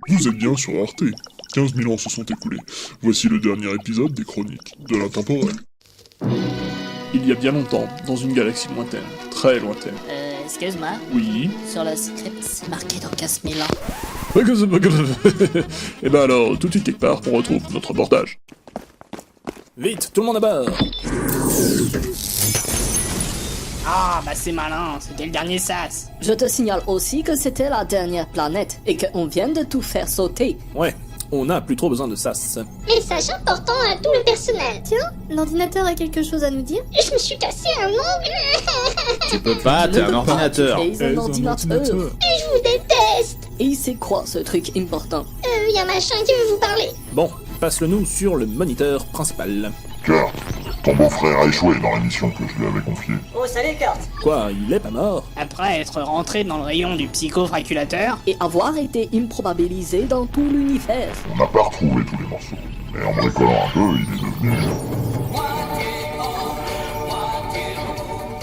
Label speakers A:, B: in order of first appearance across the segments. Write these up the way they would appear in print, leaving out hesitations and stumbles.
A: Vous êtes bien sur Arte. 15 000 ans se sont écoulés. Voici le dernier épisode des Chroniques de l'intemporel. Il y a bien longtemps, dans une galaxie lointaine, très lointaine.
B: Excuse-moi,
A: Oui.
B: sur le script, c'est marqué dans 15 000 ans.
A: Et ben alors, tout de suite quelque part, on retrouve notre reportage.
C: Vite, tout le monde à bord!
B: Ah, bah c'est malin, c'était le dernier sas.
D: Je te signale aussi que c'était la dernière planète et qu'on vient de tout faire sauter.
C: Ouais, on n'a plus trop besoin de sas.
E: Message important à tout le personnel.
F: Tiens, l'ordinateur a quelque chose à nous dire.
E: Je me suis cassé un ongle.
G: Tu peux pas, t'es un ordinateur.
D: Tu es un ordinateur.
E: Et je vous déteste.
D: Et c'est quoi ce truc important?
E: Y a machin qui veut vous parler.
C: Bon, passe-le nous sur le moniteur principal.
A: Kurt, ton beau-frère a échoué dans la mission que je lui avais confiée.
D: Oh, salut Kurt!
C: Quoi, il est pas mort?
B: Après être rentré dans le rayon du psychofraculateur,
D: Et avoir été improbabilisé dans tout l'univers.
A: On n'a pas retrouvé tous les morceaux, mais en bricolant un peu, il est devenu...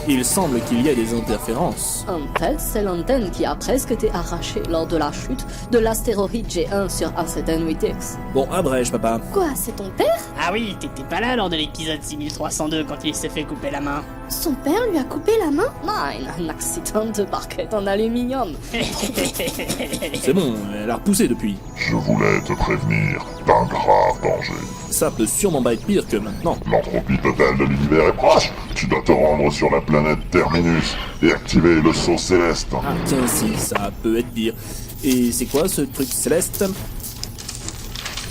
C: Il semble qu'il y ait des interférences.
D: En fait, c'est l'antenne qui a presque été arrachée lors de la chute de l'astéroïde G1 sur A7N8X.
C: Bon, abrège, papa.
F: Quoi, c'est ton père?
B: ah oui, t'étais pas là lors de l'épisode 6302 quand il s'est fait couper la main.
F: Son père lui a coupé la main?
D: Nein, un accident de barquette en aluminium.
C: C'est bon, elle a repoussé depuis.
A: Je voulais te prévenir d'un grave danger.
C: Ça peut sûrement pas être pire que maintenant.
A: L'entropie totale de l'univers est proche. Tu dois te rendre sur la planète Terminus et activer le saut céleste.
C: Ah, tiens, si, ça peut être pire. Et c'est quoi ce truc céleste?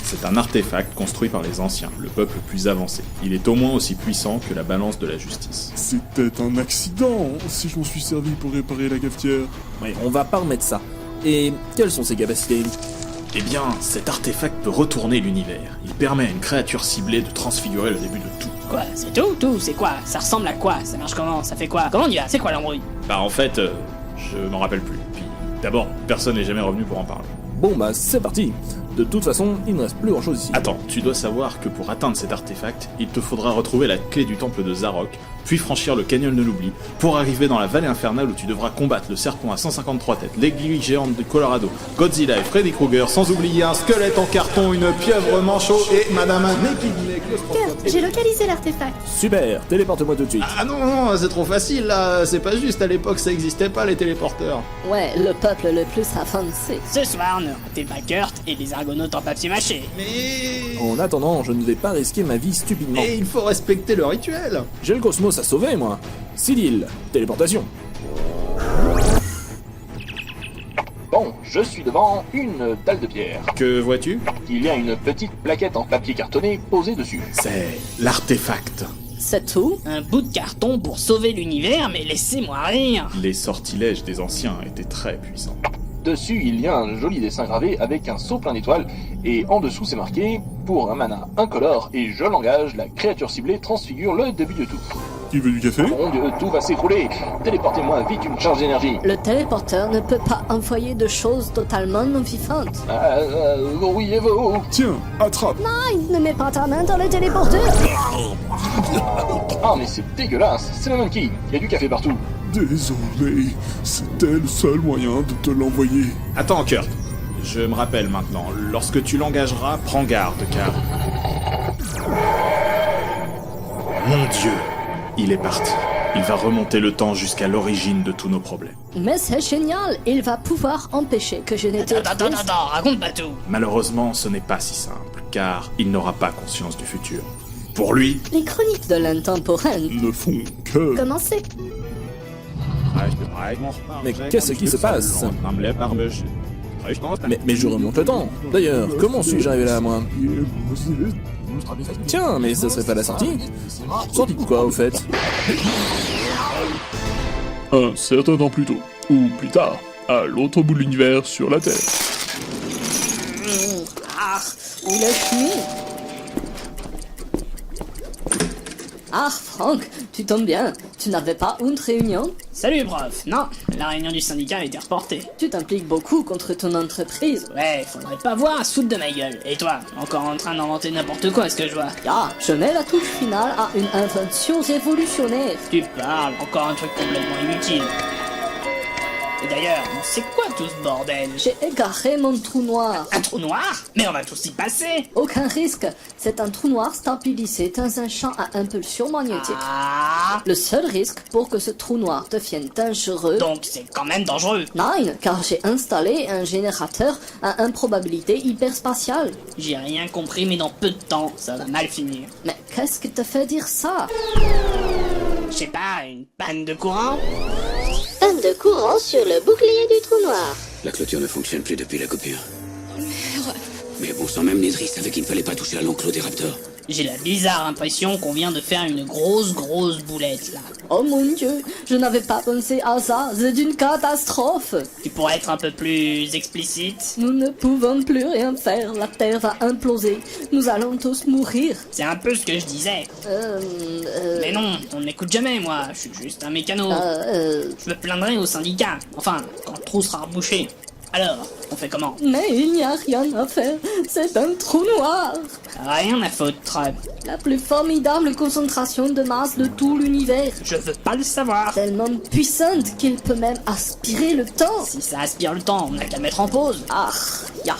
G: C'est un artefact construit par les anciens, le peuple plus avancé. Il est au moins aussi puissant que la balance de la justice.
A: C'était un accident, si je m'en suis servi pour réparer la cafetière.
C: Ouais, on va pas remettre ça. Et quelles sont ses capacités?
G: Eh bien, cet artefact peut retourner l'univers. Il permet à une créature ciblée de transfigurer le début de tout.
B: Quoi, c'est tout, c'est quoi? Ça ressemble à quoi? Ça marche comment? Ça fait quoi? Comment on y va? C'est quoi l'embrouille?
G: Bah en fait, je m'en rappelle plus. Puis, d'abord, personne n'est jamais revenu pour en parler.
C: Bon bah c'est parti. De toute façon, il ne reste plus grand chose ici.
G: Attends, tu dois savoir que pour atteindre cet artefact, il te faudra retrouver la clé du temple de Zarok, puis franchir le canyon de l'oubli, pour arriver dans la vallée infernale où tu devras combattre le serpent à 153 têtes, l'aiguille géante du Colorado, Godzilla et Freddy Krueger, sans oublier un squelette en carton, une pieuvre manchot et Madame
F: Kurt, j'ai localisé l'artefact.
C: Super, téléporte-moi tout de suite.
G: Ah non, c'est trop facile là, c'est pas juste, à l'époque ça existait pas les téléporteurs.
D: Ouais, le peuple le plus avancé.
B: Ce soir, ne ratez pas Kurt et les argonautes en papier mâché.
G: Mais...
C: En attendant, je ne vais pas risquer ma vie stupidement.
G: Et il faut respecter le rituel.
C: J'ai le cosmos à sauver, moi. Cyril, téléportation.
H: Bon, je suis devant une dalle de pierre.
G: Que vois-tu?
H: Il y a une petite plaquette en papier cartonné posée dessus.
G: C'est l'artefact.
D: C'est tout?
B: Un bout de carton pour sauver l'univers, mais laissez-moi rire.
G: Les sortilèges des anciens étaient très puissants.
H: Dessus, il y a un joli dessin gravé avec un seau plein d'étoiles, et en dessous c'est marqué « Pour un mana incolore et je l'engage, la créature ciblée transfigure le début de tout.
A: Qui veut du café »
H: Mon Dieu, tout va s'écrouler. Téléportez-moi vite une charge d'énergie.
D: Le téléporteur ne peut pas envoyer de choses totalement non vivantes.
H: Oui, et vous?
A: Tiens, attrape.
D: Ne mets pas ta main dans le téléporteur!
H: Ah, mais c'est dégueulasse. C'est le monkey. Il y a du café partout.
A: Désolé, c'était le seul moyen de te l'envoyer.
G: Attends, Kurt. Je me rappelle maintenant. Lorsque tu l'engageras, prends garde, car... Mon Dieu, il est parti. Il va remonter le temps jusqu'à l'origine de tous nos problèmes.
D: Mais c'est génial! Il va pouvoir empêcher que je n'étais
B: Attends, raconte pas tout.
G: Malheureusement, ce n'est pas si simple, car il n'aura pas conscience du futur. Pour lui...
F: Les chroniques
D: de l'intemporel.
A: Ne font que...
F: commencées.
C: Mais qu'est-ce qui se passe? Mais je remonte le temps. D'ailleurs, comment suis-je arrivé là, moi? Tiens, mais ça serait pas la sortie? Sortie de quoi, au fait?
A: Un certain temps plus tôt, ou plus tard, à l'autre bout de l'univers sur la Terre.
D: Ah, où l'es-tu? Ah, Franck, tu tombes bien. Tu n'avais pas une réunion?
B: Salut prof. Non, la réunion du syndicat a été reportée.
D: Tu t'impliques beaucoup contre ton entreprise.
B: Ouais, faudrait pas voir à se foutre de ma gueule. Et toi, encore en train d'inventer n'importe quoi, ce que je vois.
D: Ah, je mets la touche finale à une invention révolutionnaire.
B: Tu parles, encore un truc complètement inutile. Et d'ailleurs, c'est quoi tout ce bordel?
D: J'ai égaré mon trou noir.
B: Un trou noir? Mais on va tous y passer!
D: Aucun risque. C'est un trou noir stabilisé dans un champ à impulsion magnétique.
B: Ah!
D: Le seul risque pour que ce trou noir devienne dangereux...
B: Donc c'est quand même dangereux.
D: Non, car j'ai installé un générateur à improbabilité hyperspatiale.
B: J'ai rien compris, mais dans peu de temps, ça va mal finir.
D: Mais qu'est-ce qui te fait dire ça?
B: Je sais pas, une panne de courant?
E: Panne de courant sur le bouclier du trou noir.
I: La clôture ne fonctionne plus depuis la coupure. Mais bon sang, même Nedry savait qu'il ne fallait pas toucher à l'enclos des raptors.
B: J'ai la bizarre impression qu'on vient de faire une grosse boulette là.
D: Oh mon Dieu, je n'avais pas pensé à ça, c'est une catastrophe.
B: Tu pourrais être un peu plus explicite?
D: Nous ne pouvons plus rien faire, la Terre va imploser, nous allons tous mourir.
B: C'est un peu ce que je disais. Mais non, on ne m'écoute jamais moi, je suis juste un mécano. Je me plaindrai au syndicat, enfin, quand le trou sera rebouché. Alors, on fait comment?
D: Mais il n'y a rien à faire, c'est un trou noir.
B: Rien à foutre.
D: La plus formidable concentration de masse de tout l'univers.
B: Je veux pas le savoir.
D: Tellement puissante qu'il peut même aspirer le temps.
B: Si ça aspire le temps, on n'a qu'à le mettre en pause.
D: Ah, ya.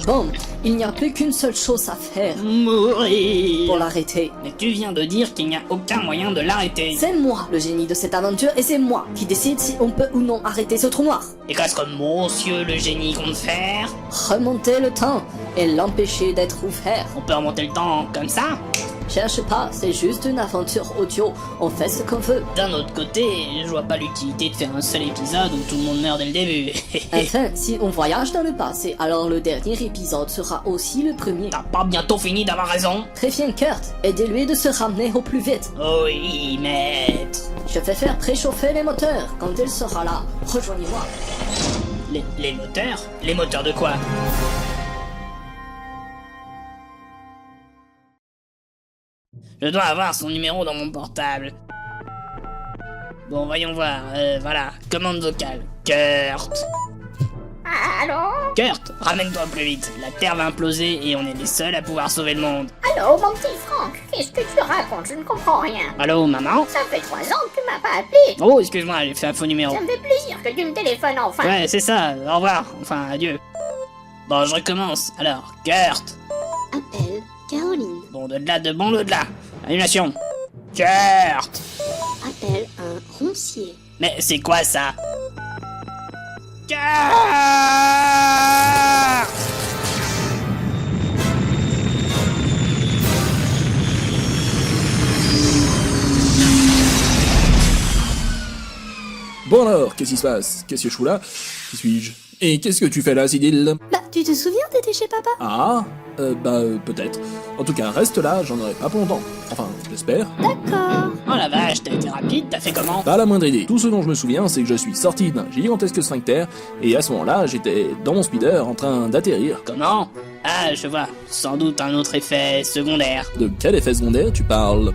D: Bon, il n'y a plus qu'une seule chose à faire
B: Mourir.
D: pour l'arrêter.
B: Mais tu viens de dire qu'il n'y a aucun moyen de l'arrêter.
D: C'est moi le génie de cette aventure et c'est moi qui décide si on peut ou non arrêter ce trou noir.
B: Et qu'est-ce que monsieur le génie compte faire?
D: Remonter le temps et l'empêcher d'être ouvert.
B: On peut remonter le temps comme ça?
D: Cherche pas, c'est juste une aventure audio. On fait ce qu'on veut.
B: D'un autre côté, je vois pas l'utilité de faire un seul épisode où tout le monde meurt dès le début.
D: Enfin, si on voyage dans le passé, alors le dernier épisode sera aussi le premier.
B: T'as pas bientôt fini d'avoir raison?
D: Préviens Kurt, aidez-lui de se ramener au plus vite.
B: Oui, maître.
D: Je vais faire préchauffer les moteurs. Quand il sera là, rejoignez-moi.
B: Les moteurs? Les moteurs de quoi? Je dois avoir son numéro dans mon portable. Bon, voyons voir. Voilà, commande vocale. Kurt.
E: Allô?
B: Kurt, ramène-toi plus vite. La Terre va imploser et on est les seuls à pouvoir sauver le monde.
E: Allô, mon petit Franck? Qu'est-ce que tu racontes? Je ne comprends rien.
B: Allô, maman?
E: Ça fait 3 ans que tu m'as pas appelé.
B: Oh, excuse-moi, j'ai fait un faux numéro.
E: Ça me fait plaisir que tu me téléphones enfin.
B: Ouais, c'est ça. Au revoir. Enfin, adieu. Bon, je recommence. Alors, Kurt.
E: Appelle Caroline.
B: Bon, de là, de bon, de là. Annulation. Kurt.
E: Appelle un roncier.
B: Mais c'est quoi ça? Kurt.
C: Bon alors, qu'est-ce qui se passe? Qu'est-ce que je fous là? Qui suis-je? Et qu'est-ce que tu fais là, Sidil?
F: Bah, tu te souviens, t'étais chez papa?
C: Ah, peut-être. En tout cas, reste là, j'en aurai pas pour longtemps. Enfin, j'espère.
F: D'accord.
B: Oh la vache, t'as été rapide, t'as fait comment?
C: Pas la moindre idée. Tout ce dont je me souviens, c'est que je suis sorti d'un gigantesque sphincter, et à ce moment-là, j'étais dans mon speeder en train d'atterrir.
B: Comment? Ah, je vois. Sans doute un autre effet secondaire.
C: De quel effet secondaire tu parles?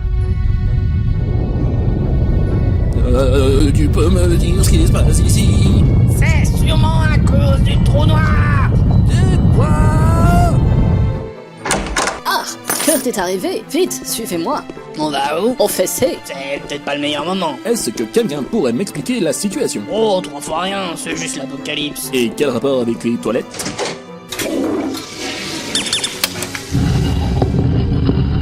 C: Tu peux me dire ce qui se passe ici?
B: C'est sûrement à cause du trou noir!
C: Quoi?
D: Ah, Kurt est arrivé. Vite, suivez-moi.
B: On va où?
D: Au fessé.
B: C'est peut-être pas le meilleur moment.
C: Est-ce que quelqu'un pourrait m'expliquer la situation?
B: Oh, 3 fois rien, c'est juste l'apocalypse.
C: Et quel rapport avec les toilettes?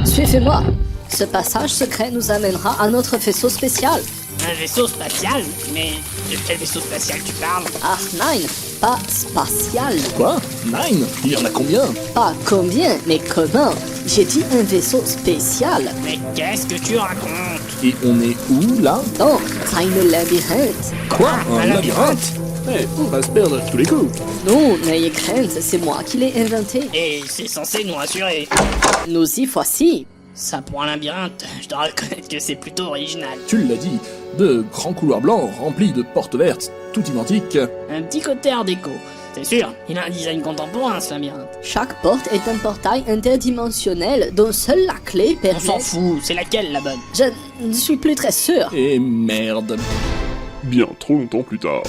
D: Suivez-moi. Ce passage secret nous amènera à notre vaisseau spécial.
B: Un vaisseau spatial? Mais de quel vaisseau spatial tu parles?
D: Ah, nein, pas spatial.
C: Quoi? Nine? Il y en a combien?
D: Pas combien, mais comment? J'ai dit un vaisseau spécial.
B: Mais qu'est-ce que tu racontes?
C: Et on est où, là?
D: Dans un labyrinthe.
C: Quoi?
B: Un labyrinthe?
C: Eh, on va se perdre à tous les coups.
D: Non, n'ayez crainte, c'est moi qui l'ai inventé.
B: Et c'est censé nous rassurer.
D: Nous y voici.
B: Ça pour un labyrinthe, je dois reconnaître que c'est plutôt original.
C: Tu l'as dit, de grands couloirs blancs remplis de portes vertes, tout identiques.
B: Un petit côté art déco. C'est sûr, il a un design contemporain ce labyrinthe.
D: Chaque porte est un portail interdimensionnel dont seule la clé
B: On
D: permet...
B: s'en fout, c'est laquelle la bonne?
D: Je ne suis plus très sûr.
C: Et merde.
A: Bien trop longtemps plus tard.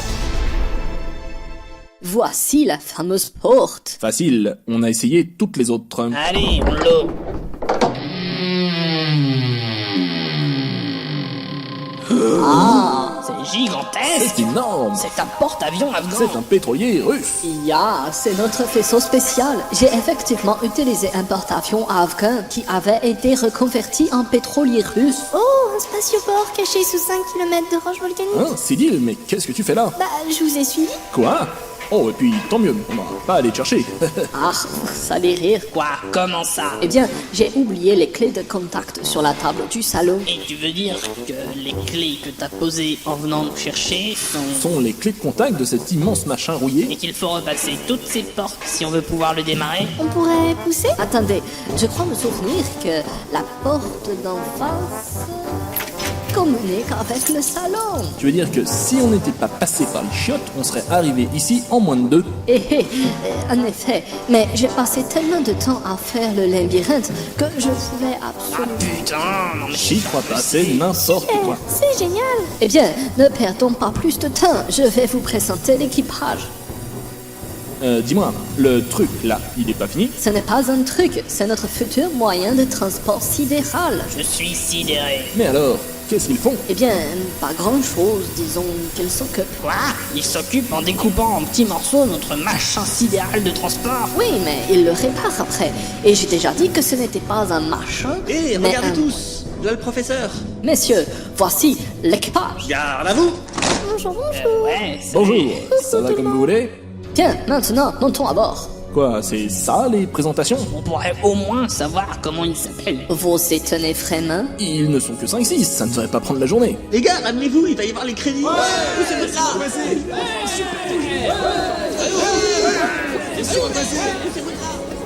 D: Voici la fameuse porte.
C: Facile, on a essayé toutes les autres.
B: Allez, on l'ouvre. C'est gigantesque.
C: C'est énorme.
B: C'est un porte-avions afghan.
C: C'est un pétrolier russe.
D: C'est notre vaisseau spécial. J'ai effectivement utilisé un porte-avions afghan qui avait été reconverti en pétrolier russe.
F: Oh, un spatioport caché sous 5 km de roche volcanique.
C: Hein, Cyril, mais qu'est-ce que tu fais là?
F: Bah, je vous ai suivi.
C: Quoi? Oh, et puis tant mieux, on va pas aller te chercher.
D: Ah, ça les rire.
B: Quoi? Comment ça?
D: Eh bien, j'ai oublié les clés de contact sur la table du salon.
B: Et tu veux dire que les clés que t'as posées en venant nous chercher
C: Sont les clés de contact de cet immense machin rouillé?
B: et qu'il faut repasser toutes ces portes si on veut pouvoir le démarrer?
F: On pourrait pousser?
D: Attendez, je crois me souvenir que la porte d'en face communique avec le salon.
C: Tu veux dire que si on n'était pas passé par les chiottes, on serait arrivé ici en moins de 2?
D: En effet, mais j'ai passé tellement de temps à faire le labyrinthe que je voulais absolument...
B: Putain, non mais
C: J'y crois pas, c'est n'importe quoi.
F: C'est génial.
D: Eh bien, ne perdons pas plus de temps, je vais vous présenter l'équipage.
C: Dis-moi, le truc là, il est pas fini?
D: Ce n'est pas un truc, c'est notre futur moyen de transport sidéral.
B: je suis sidéré.
C: Mais alors, qu'est-ce qu'ils font?
D: Eh bien, pas grand-chose, disons qu'ils s'occupent.
B: Quoi? Il s'occupe en découpant en petits morceaux notre machin sidéral de transport?
D: Oui, mais ils le réparent après. Et j'ai déjà dit que ce n'était pas un machin,
J: Hé,
D: mais
J: regardez
D: un...
J: tous. Là le professeur.
D: Messieurs, voici l'équipage.
J: Garde à vous.
F: Bonjour, bonjour.
B: Ouais, c'est...
C: Bonjour, ça va comme vous voulez?
D: Tiens, maintenant, montons à bord.
C: Quoi, c'est ça les présentations?
B: On pourrait au moins savoir comment il s'appelle.
D: Vous étonnez vraiment?
C: Ils ne sont que 5-6, ça ne devrait pas prendre la journée.
J: Les gars, ramenez-vous, il va y avoir les crédits.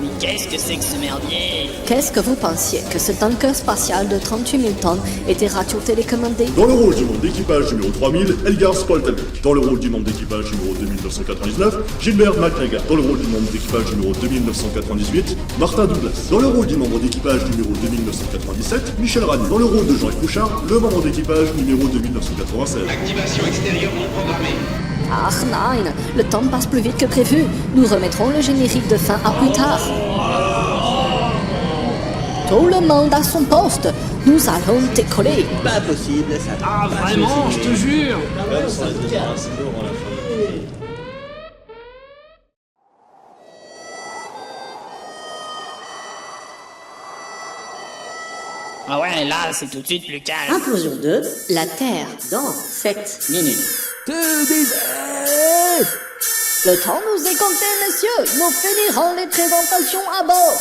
B: Mais qu'est-ce que c'est que ce merdier?
D: Qu'est-ce que vous pensiez? Que ce tanker spatial de 38 000 tonnes était radio-télécommandé?
A: Dans le rôle du membre d'équipage numéro 3000, Elgar Spoltavik. Dans le rôle du membre d'équipage numéro 2999, Gilbert McNagar. Dans le rôle du membre d'équipage numéro 2998, Martin Douglas. Dans le rôle du membre d'équipage numéro 2997, Michel Rani. Dans le rôle de Jean-Yves Bouchard, le membre d'équipage numéro 2996.
I: Activation extérieure non programmée.
D: Ah nein, le temps passe plus vite que prévu. Nous remettrons le générique de fin à plus tard. Tout le monde à son poste. Nous allons décoller.
J: Pas possible, ça.
B: Ah vraiment, je te jure. Ah ouais, là, c'est tout de suite plus calme.
J: Implosion 2
D: La Terre.
J: dans 7 minutes.
C: Te disais!
D: Le temps nous est compté, messieurs. Nous finirons les présentations à bord.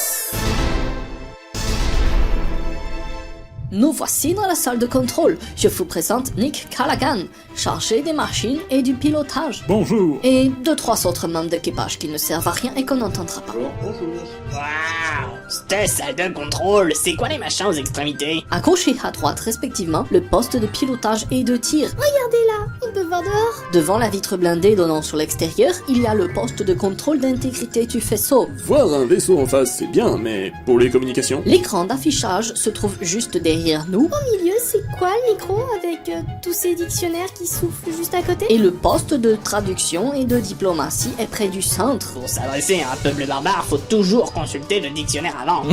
D: Nous voici dans la salle de contrôle. Je vous présente Nick Callaghan, chargé des machines et du pilotage.
A: Bonjour.
D: Et 2-3 autres membres d'équipage qui ne servent à rien et qu'on n'entendra pas.
B: Waouh, cette salle de contrôle, c'est quoi les machins aux extrémités?
D: À gauche et à droite, respectivement, le poste de pilotage et de tir.
F: Regardez là, on peut voir dehors.
D: Devant la vitre blindée donnant sur l'extérieur, il y a le poste de contrôle d'intégrité du faisceau.
A: Voir un vaisseau en face, c'est bien, mais pour les communications?
D: L'écran d'affichage se trouve juste derrière nous.
F: Au milieu, c'est quoi le micro avec tous ces dictionnaires qui soufflent juste à côté?
D: Et le poste de traduction et de diplomatie est près du centre.
B: Pour s'adresser à un peuple barbare, faut toujours consulter le dictionnaire avant.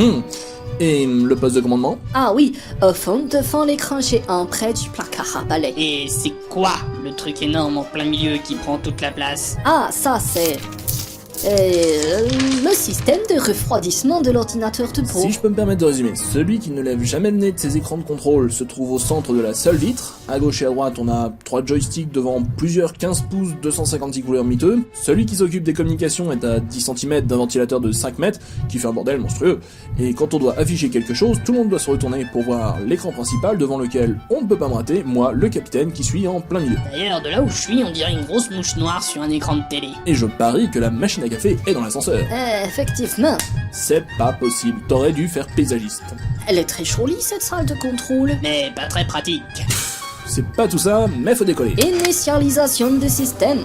C: Et le poste de commandement?
D: Ah oui, au fond, devant l'écran géant près du placard à balai.
B: Et c'est quoi le truc énorme en plein milieu qui prend toute la place?
D: Ah, ça c'est... le système de refroidissement de l'ordinateur de pro.
C: Si je peux me permettre de résumer, celui qui ne lève jamais le nez de ses écrans de contrôle se trouve au centre de la seule vitre. À gauche et à droite, on a 3 joysticks devant plusieurs 15 pouces 256 couleurs miteux. Celui qui s'occupe des communications est à 10 cm d'un ventilateur de 5 mètres qui fait un bordel monstrueux. Et quand on doit afficher quelque chose, tout le monde doit se retourner pour voir l'écran principal devant lequel on ne peut pas me rater, moi, le capitaine qui suis en plein milieu.
B: D'ailleurs, de là où je suis, on dirait une grosse mouche noire sur un écran de télé.
C: Et je parie que la machine à café est dans l'ascenseur.
D: Effectivement.
C: C'est pas possible, t'aurais dû faire paysagiste.
D: Elle est très jolie cette salle de contrôle.
B: Mais pas très pratique.
C: C'est pas tout ça, mais faut décoller.
D: Initialisation des systèmes.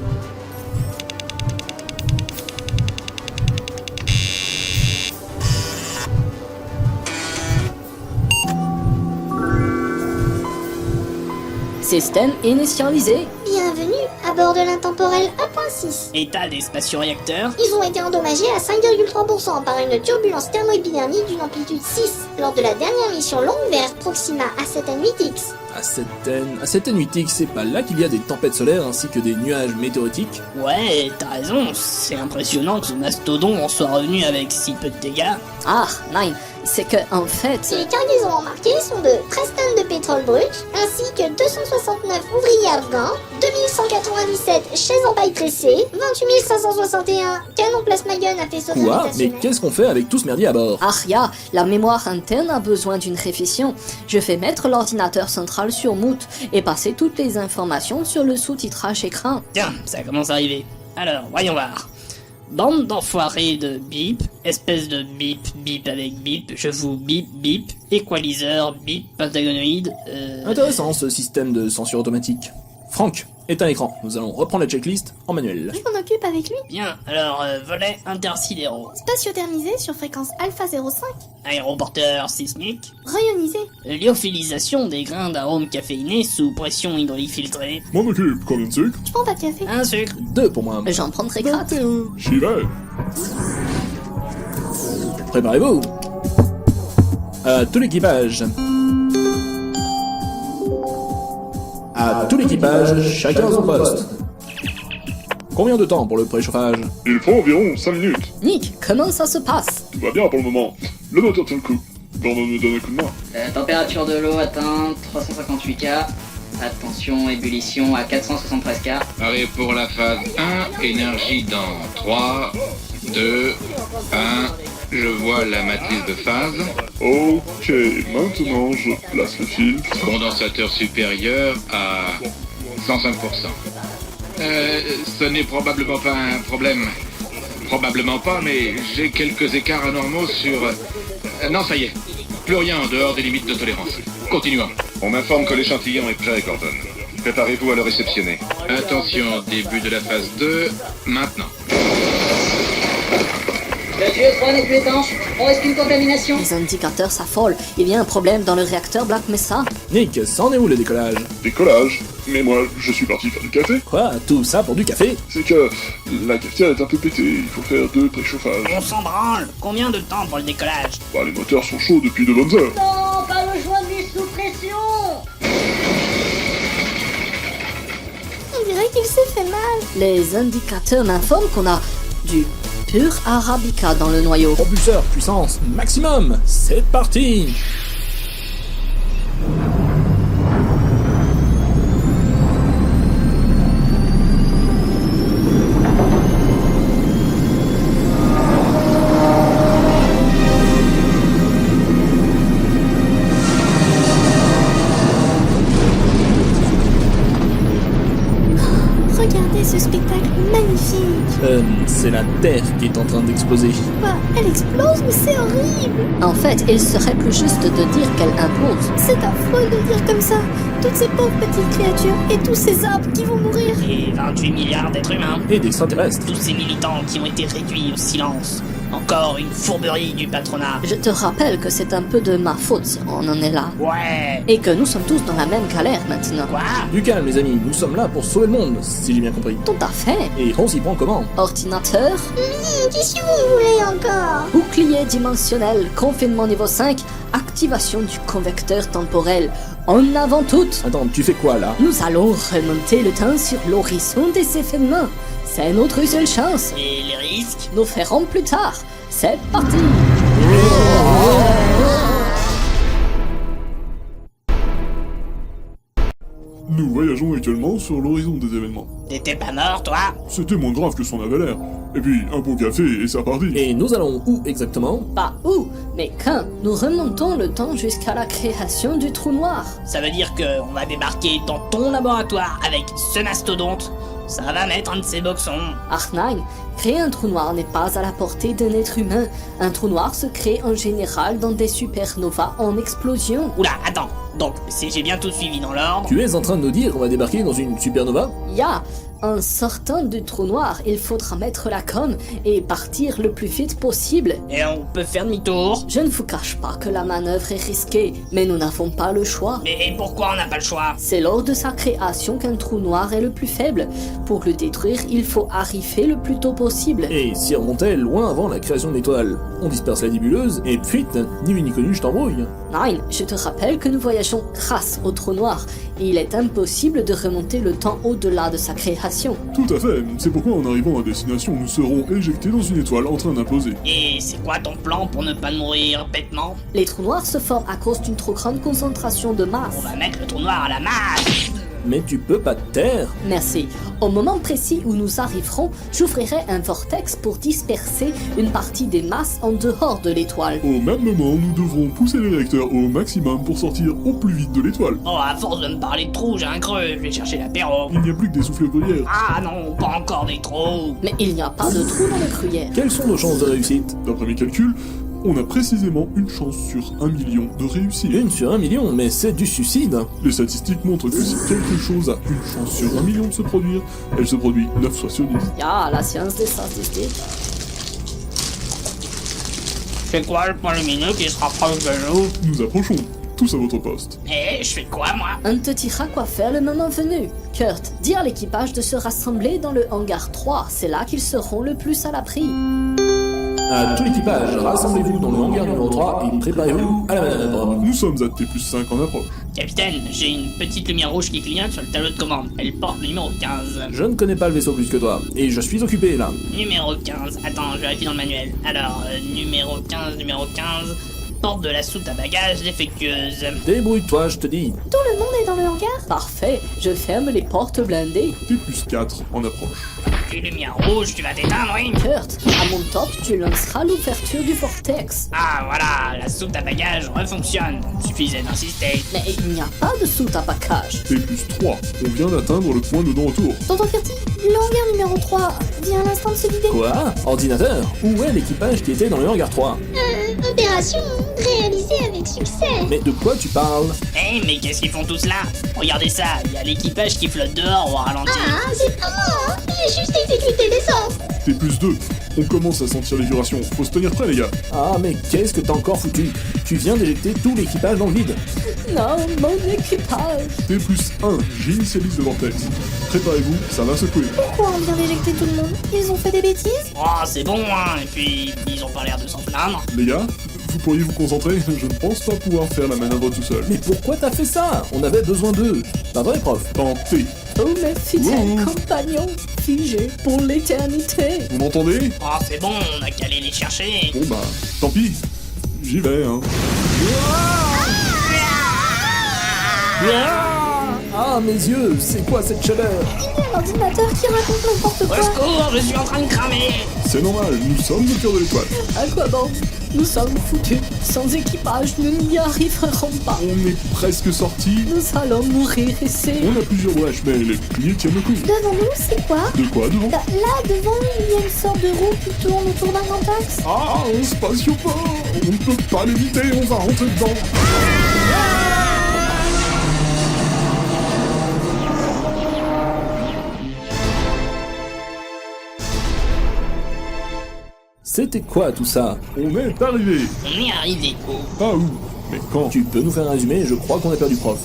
D: Système initialisé.
F: Bienvenue à bord de l'intemporel 1.6.
B: État des spatioréacteurs.
F: Ils ont été endommagés à 5,3% par une turbulence thermoépidermique d'une amplitude 6 lors de la dernière mission longue vers Proxima A7N8X.
C: À cette NUTX, c'est pas là qu'il y a des tempêtes solaires ainsi que des nuages météoritiques?
B: Ouais, t'as raison, c'est impressionnant que ce mastodon en soit revenu avec si peu de dégâts.
D: Ah, nein, c'est que, en fait...
E: Les cargaisons embarquées sont de 13 tonnes de pétrole brut, ainsi que 269 ouvriers afghans, 2197 chaises en paille pressée, 28 561 canons plasmagun à faisceau
C: Quoi? Mais
E: gravitationnel.
C: qu'est-ce qu'on fait avec tout ce merdier à bord?
D: Aria, la mémoire interne a besoin d'une révision. Je fais mettre l'ordinateur central sur mute et passer toutes les informations sur le sous-titrage écran.
B: Tiens, ça commence à arriver. Alors, voyons voir. Bande d'enfoirés de bip, espèce de bip avec bip, je vous bip, équaliseur, bip, pentagonoïde,
C: Intéressant ce système de censure automatique. Franck, éteins l'écran, nous allons reprendre la checklist en manuel.
F: Je m'en occupe avec lui.
B: Bien, alors, volets intersidéraux,
F: Spatiothermisé sur fréquence alpha 05.
B: aéroporteur sismique,
F: Rayonisé.
B: lyophilisation des grains d'arômes caféinés sous pression hydraulique filtrée,
A: M'en occupe, combien de sucre?
F: Je prends pas de café.
B: un sucre,
C: 2 pour moi.
D: J'en prendrai 4.
A: J'y vais.
C: Préparez-vous. À tout l'équipage. À tout l'équipage, chacun à son poste. Combien de temps pour le préchauffage?
A: Il faut environ 5 minutes.
D: Nick, comment ça se passe?
A: Tout va bien pour le moment. Le moteur tient le coup. Gordon me donne un coup de main.
J: La température de l'eau atteint 358 K. Attention, ébullition à 473 K.
K: Arrêt pour la phase 1, énergie dans 3, 2, 1. Je vois la matrice de phase.
A: Ok, maintenant je place le filtre.
K: Condensateur supérieur à 105%. Ce n'est probablement pas un problème. Probablement pas, mais j'ai quelques écarts anormaux sur... non, ça y est. Plus rien en dehors des limites de tolérance. Continuons.
A: On m'informe que l'échantillon est prêt, Gordon. Préparez-vous à le réceptionner.
K: Attention, début de la phase 2, maintenant.
J: Le tuyau 3 n'est plus étanche. On risque une contamination.
D: Les indicateurs s'affolent. Il y a un problème dans le réacteur Black Mesa.
C: Nick, ça en est où le décollage?
A: Décollage. Mais moi, je suis parti faire du café.
C: Quoi? Tout ça pour du café?
A: C'est que la cafetière est un peu pétée. Il faut faire 2 préchauffages.
B: on s'en branle, combien de temps pour le décollage?
A: Bah, les moteurs sont chauds depuis de bonnes heures.
J: Non, pas le joint de mise sous pression.
F: On dirait qu'il s'est fait mal.
D: Les indicateurs m'informent qu'on a du pur arabica dans le noyau.
C: Propulseur, puissance, maximum. C'est parti.
F: Regardez ce spectacle magnifique.
C: C'est la Terre qui est en train d'exploser.
F: Quoi? Elle explose, mais c'est horrible.
D: En fait, il serait plus juste de dire qu'elle implose.
F: C'est affreux de dire comme ça. Toutes ces pauvres petites créatures et tous ces arbres qui vont mourir.
B: Et 28 milliards d'êtres humains,
C: Et d'extraterrestres.
B: tous ces militants qui ont été réduits au silence. Encore une fourberie du patronat.
D: Je te rappelle que c'est un peu de ma faute si on en est là.
B: Ouais.
D: Et que nous sommes tous dans la même galère maintenant.
B: Quoi?
C: Du calme, les amis, nous sommes là pour sauver le monde, si j'ai bien compris.
D: Tout à fait.
C: Et on s'y prend comment?
D: Ordinateur,
F: Qu'est-ce que vous voulez encore?
D: bouclier dimensionnel, confinement niveau 5, activation du convecteur temporel. En avant toutes,
C: Attends, tu fais quoi là?
D: nous allons remonter le temps sur l'horizon des événements. C'est notre seule chance.
B: Et les risques?
D: Nous ferons plus tard. C'est parti.
A: Nous voyageons actuellement sur l'horizon des événements.
B: T'étais pas mort, toi?
A: C'était moins grave que son avait l'air. Et puis, un beau café et c'est reparti.
C: Et nous allons où exactement?
D: Pas où, mais quand nous remontons le temps jusqu'à la création du trou noir.
B: Ça veut dire que on va débarquer dans ton laboratoire avec ce mastodonte. Ça va mettre un de ces boxons.
D: Arnheim, créer un trou noir n'est pas à la portée d'un être humain. Un trou noir se crée en général dans des supernovas en explosion.
B: Oula, attends. Donc, si j'ai bien tout suivi dans l'ordre,
C: Tu es en train de nous dire qu'on va débarquer dans une supernova?
D: Ya, En sortant du trou noir, il faudra mettre la com et partir le plus vite possible.
B: Et on peut faire demi-tour.
D: Je ne vous cache pas que la manœuvre est risquée, mais nous n'avons pas le choix.
B: Mais pourquoi on n'a pas le choix?
D: C'est lors de sa création qu'un trou noir est le plus faible. Pour le détruire, il faut arriver le plus tôt possible.
C: Et s'y remontait loin avant la création de l'étoile. On disperse la nébuleuse, et fuite, ni vu ni connu, je t'embrouille.
D: Nine, je te rappelle que nous voyageons grâce au trou noir, et il est impossible de remonter le temps au-delà de sa création.
A: Tout à fait, c'est pourquoi en arrivant à destination, nous serons éjectés dans une étoile en train d'imploser.
B: Et c'est quoi ton plan pour ne pas mourir bêtement?
D: Les trous noirs se forment à cause d'une trop grande concentration de masse.
B: On va mettre le trou noir à la masse.
C: Mais tu peux pas te taire.
D: Merci. Au moment précis où nous arriverons, j'ouvrirai un vortex pour disperser une partie des masses en dehors de l'étoile.
A: Au même moment, nous devrons pousser les réacteurs au maximum pour sortir au plus vite de l'étoile.
B: Oh, à force de me parler de trous, j'ai un creux, je vais chercher l'apéro.
A: Il n'y a plus que des souffles gruyères.
B: Ah non, pas encore des trous.
D: Mais il n'y a pas de trou dans le gruyère.
C: Quelles sont nos chances de réussite?
A: D'après mes calculs, on a précisément une chance sur 1 million de réussir.
C: 1 sur 1 million, mais c'est du suicide.
A: Les statistiques montrent que si quelque chose a une chance sur 1 million de se produire, elle se produit 9 fois sur 10.
D: Ya, la science des statistiques.
B: C'est quoi le point lumineux qui se rapproche de nous?
A: Nous approchons, tous à votre poste.
B: Et je fais quoi, moi?
D: On te dira quoi faire le moment venu. Kurt, dis à l'équipage de se rassembler dans le hangar 3, c'est là qu'ils seront le plus à l'abri.
C: À tout l'équipage, rassemblez-vous dans le hangar numéro 3 et préparez-vous à la manœuvre.
A: Nous sommes à T+5 en approche.
B: Capitaine, j'ai une petite lumière rouge qui clignote sur le tableau de commande. Elle porte le numéro 15.
C: Je ne connais pas le vaisseau plus que toi, et je suis occupé là.
B: Numéro 15. Attends, je vérifie dans le manuel. Alors, numéro 15. Porte de la soute à bagages défectueuse.
C: Débrouille-toi, je te dis.
F: Tout le monde est dans le hangar?
D: Parfait, je ferme les portes blindées.
A: T+4 en approche.
B: Une lumière rouge, tu vas t'éteindre, oui?
D: Kurt, à mon top, tu lanceras l'ouverture du vortex.
B: Ah, voilà, la soute à bagages refonctionne. Suffisait d'insister.
D: Mais il n'y a pas de soute à package.
A: T+3, on vient d'atteindre le point de non-retour.
F: Tonton Curti, le hangar numéro 3 vient à l'instant de se vider.
C: Quoi? Ordinateur? Où est l'équipage qui était dans le hangar 3?
E: Opération réalisée avec succès.
C: Mais de quoi tu parles?
B: Eh, mais qu'est-ce qu'ils font tous là? Regardez ça, il y a l'équipage qui flotte dehors au ralenti.
E: Ah, c'est pas moi, hein. J'ai juste exécuté les ordres.
A: T+2, on commence à sentir les vibrations. Faut se tenir prêt, les gars.
C: Ah, mais qu'est-ce que t'as encore foutu? Tu viens d'éjecter tout l'équipage dans le vide.
D: Non, mon équipage.
A: T+1, j'initialise le vortex. Préparez-vous, ça va secouer.
F: Pourquoi on vient d'éjecter tout le monde? Ils ont fait des bêtises?
B: Oh, c'est bon, hein, et puis ils ont pas l'air de s'en plaindre.
A: Les gars, vous pourriez vous concentrer? Je ne pense pas pouvoir faire la manœuvre tout seul.
C: Mais pourquoi t'as fait ça? On avait besoin d'eux. Pas vrai, prof?
A: Tentez.
D: Oh, mes fidèles
A: Ouh.
D: compagnons, figés pour l'éternité.
A: Vous m'entendez?
B: Oh, c'est bon, on a qu'à aller les chercher.
A: Bon bah, tant pis. J'y vais, hein.
C: Ah, mes yeux, c'est quoi cette chaleur?
F: Il y a l'ordinateur qui raconte n'importe
B: Au
F: quoi.
B: secours, je suis en train de cramer.
A: C'est normal, nous sommes au cœur de l'étoile.
D: À quoi bon? Nous sommes foutus. Sans équipage, nous n'y arriverons pas.
A: On est presque sortis.
D: Nous allons mourir ici.
A: On a plusieurs brèches, mais les piliers tiennent le coup.
F: Devant nous, c'est quoi?
A: De quoi devant?
F: Là, devant, il y a une sorte de roue qui tourne autour d'un grand axe.
A: Ah, un spatioport! On ne peut pas l'éviter, on va rentrer dedans.
C: C'était quoi tout ça?
A: On est arrivé.
B: On est arrivé.
A: Pas où, mais quand?
C: Tu peux nous faire un résumé? Je crois qu'on a perdu prof.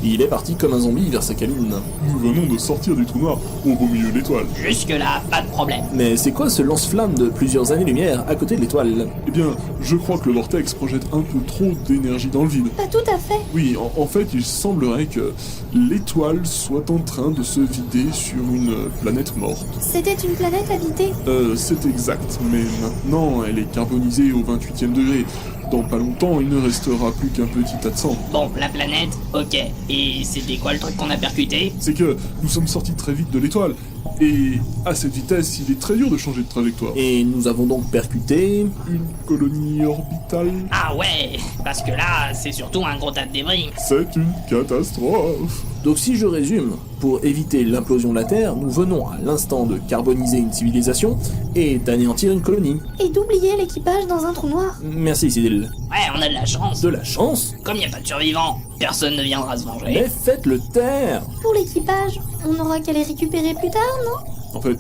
C: Il est parti comme un zombie vers sa cabine.
A: Nous venons de sortir du trou noir au beau milieu de l'étoile.
B: Jusque-là, pas de problème.
C: Mais c'est quoi ce lance-flamme de plusieurs années-lumière à côté de l'étoile?
A: Eh bien, je crois que le vortex projette un peu trop d'énergie dans le vide.
F: Pas tout à fait.
A: Oui, en fait, il semblerait que l'étoile soit en train de se vider sur une planète morte.
F: C'était une planète habitée.
A: C'est exact, mais maintenant, elle est carbonisée au 28e degré. Dans pas longtemps, il ne restera plus qu'un petit tas de sang.
B: Bon, la planète, ok. Et c'était quoi le truc qu'on a percuté?
A: C'est que nous sommes sortis très vite de l'étoile, et à cette vitesse, il est très dur de changer de trajectoire.
C: Et nous avons donc percuté...
A: Une colonie orbitale?
B: Ah ouais, parce que là, c'est surtout un gros tas de débris.
A: C'est une catastrophe.
C: Donc si je résume, pour éviter l'implosion de la Terre, nous venons à l'instant de carboniser une civilisation et d'anéantir une colonie.
F: Et d'oublier l'équipage dans un trou noir.
C: Merci Cyril.
B: Ouais, on a de la chance.
C: De la chance?
B: Comme y a pas de survivants, personne ne viendra se venger.
C: Mais faites-le taire.
F: Pour l'équipage, on n'aura qu'à les récupérer plus tard, non?
L: En fait,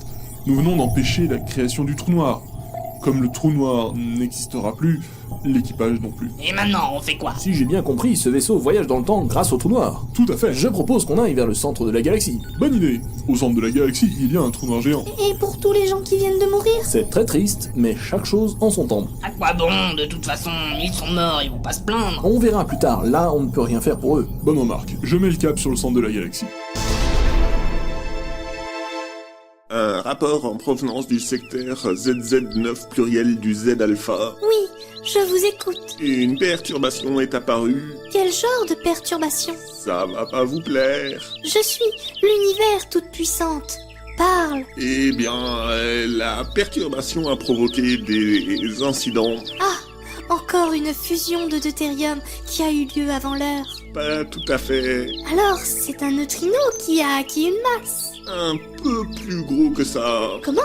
L: nous venons d'empêcher la création du trou noir. Comme le trou noir n'existera plus, l'équipage non plus.
B: Et maintenant, on fait quoi?
C: Si j'ai bien compris, ce vaisseau voyage dans le temps grâce au trou noir.
L: Tout à fait.
C: Je propose qu'on aille vers le centre de la galaxie.
L: Bonne idée. Au centre de la galaxie, il y a un trou noir géant.
F: Et pour tous les gens qui viennent de mourir?
C: C'est très triste, mais chaque chose en son temps.
B: À quoi bon? De toute façon, ils sont morts, ils vont pas se plaindre.
C: On verra plus tard, là on ne peut rien faire pour eux.
L: Bonne remarque. Je mets le cap sur le centre de la galaxie.
M: Un rapport en provenance du secteur ZZ9 pluriel du Z-alpha.
F: Oui, je vous écoute.
M: Une perturbation est apparue.
F: Quel genre de perturbation?
M: Ça va pas vous plaire.
F: Je suis l'univers toute puissante. Parle.
M: Eh bien, la perturbation a provoqué des incidents.
F: Ah, encore une fusion de deutérium qui a eu lieu avant l'heure.
M: Pas tout à fait.
F: Alors, c'est un neutrino qui a acquis une masse.
M: Un peu plus gros que ça.
F: Comment?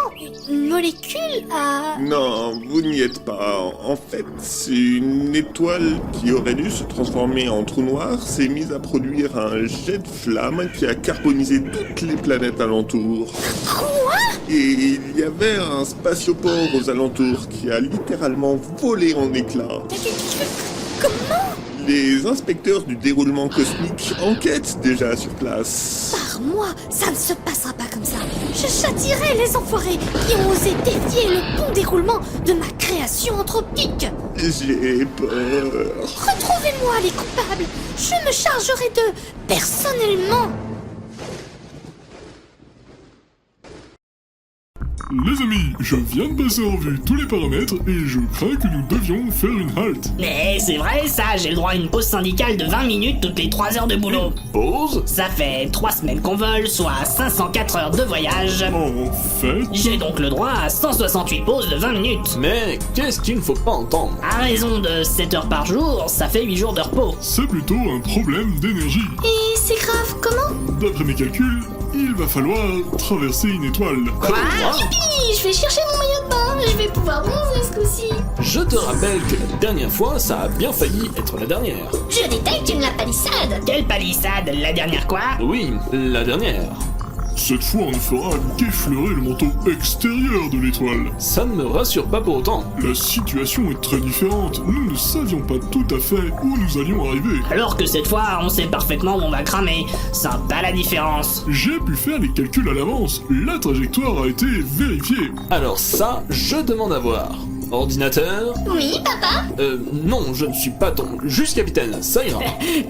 F: Une molécule a...
M: Non, vous n'y êtes pas. En fait, c'est une étoile qui aurait dû se transformer en trou noir s'est mise à produire un jet de flamme qui a carbonisé toutes les planètes alentours.
F: Quoi?
M: Et il y avait un spatioport aux alentours qui a littéralement volé en éclats.
F: Comment?
M: Les inspecteurs du déroulement cosmique enquêtent déjà sur place.
F: Par moi, ça ne se passera pas comme ça. Je châtierai les enfoirés qui ont osé dévier le bon déroulement de ma création anthropique.
M: J'ai peur.
F: Retrouvez-moi les coupables. Je me chargerai d'eux personnellement.
L: Les amis, je viens de passer en revue tous les paramètres et je crains que nous devions faire une halte.
B: Mais c'est vrai ça, j'ai le droit à une pause syndicale de 20 minutes toutes les 3 heures de boulot.
C: Pause?
B: Ça fait 3 semaines qu'on vole, soit 504 heures de voyage.
L: En fait...
B: J'ai donc le droit à 168 pauses de 20 minutes.
C: Mais qu'est-ce qu'il ne faut pas entendre?
B: À raison de 7 heures par jour, ça fait 8 jours de repos.
L: C'est plutôt un problème d'énergie.
F: Et c'est grave, comment?
L: D'après mes calculs, il va falloir traverser une étoile.
B: Quoi?
F: Youpi! Je vais chercher mon maillot de bain. Je vais pouvoir bronzer ce coup-ci.
C: Je te rappelle que la dernière fois, ça a bien failli être la dernière.
E: Je détecte une palissade.
B: Quelle palissade? La dernière quoi?
C: Oui, la dernière.
L: Cette fois, on ne fera qu'effleurer le manteau extérieur de l'étoile.
C: Ça ne me rassure pas pour autant.
L: La situation est très différente. Nous ne savions pas tout à fait où nous allions arriver.
B: Alors que cette fois, on sait parfaitement où on va cramer. Sympa la différence.
L: J'ai pu faire les calculs à l'avance. La trajectoire a été vérifiée.
C: Alors ça, je demande à voir. Ordinateur?
E: Oui, papa?
C: Non, je ne suis pas ton... Juste capitaine, ça ira.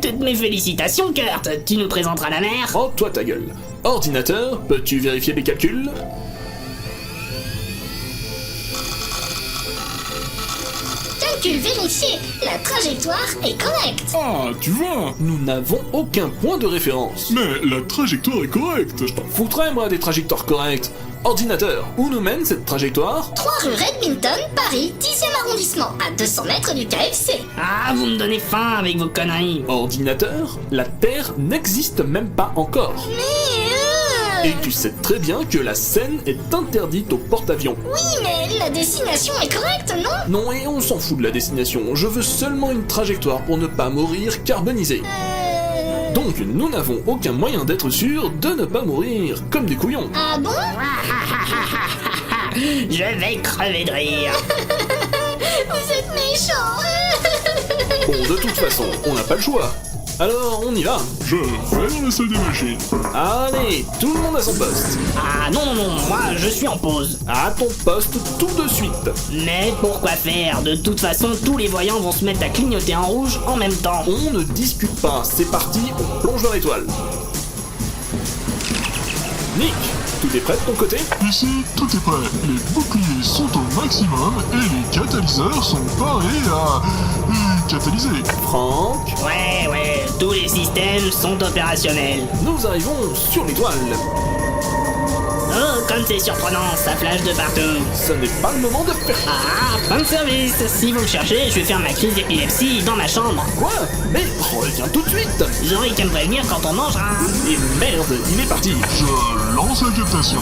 B: Toutes mes félicitations, Kurt. Tu nous présenteras la mer?
C: Oh, toi ta gueule. Ordinateur, peux-tu vérifier les calculs?
E: Calcul vérifié. La trajectoire est correcte.
L: Ah, tu vois.
C: Nous n'avons aucun point de référence.
L: Mais la trajectoire est correcte.
C: Je t'en foutrais, moi, des trajectoires correctes. Ordinateur, où nous mène cette trajectoire?
E: 3 rue Redminton, Paris, 10e arrondissement, à 200 mètres du KFC.
B: Ah, vous me donnez faim avec vos conneries.
C: Ordinateur, la Terre n'existe même pas encore.
E: Mais
C: Et tu sais très bien que la scène est interdite au porte-avions.
E: oui, mais la destination est correcte, non?
C: Non, et on s'en fout de la destination. Je veux seulement une trajectoire pour ne pas mourir carbonisé. Donc, nous n'avons aucun moyen d'être sûr de ne pas mourir comme des couillons.
E: Ah bon?
B: Je vais crever de rire.
E: Vous êtes méchants.
C: Bon, de toute façon, on n'a pas le choix. Alors, on y va.
L: Je vais dans la salle des machines.
C: Allez, tout le monde à son poste.
B: Ah non, non, non, moi je suis en pause.
C: À ton poste tout de suite.
B: Mais pourquoi faire? De toute façon, tous les voyants vont se mettre à clignoter en rouge en même temps.
C: On ne discute pas, c'est parti, on plonge dans l'étoile. Nick, tout est prêt de ton côté?
L: Ici, tout est prêt. Les boucliers sont au maximum et les catalyseurs sont parés à... catalyser.
C: Franck?
B: Ouais, tous les systèmes sont opérationnels.
C: Nous arrivons sur l'étoile.
B: Oh, comme c'est surprenant, ça flash de partout.
C: Ce n'est pas le moment de faire...
B: Ah, fin de service. Si vous me cherchez, je vais faire ma crise d'épilepsie dans ma chambre.
C: Quoi? Mais reviens tout de suite.
B: J'aurai qu'à me prévenir quand on mangera.
C: Et merde, il est parti.
L: Je lance la captation.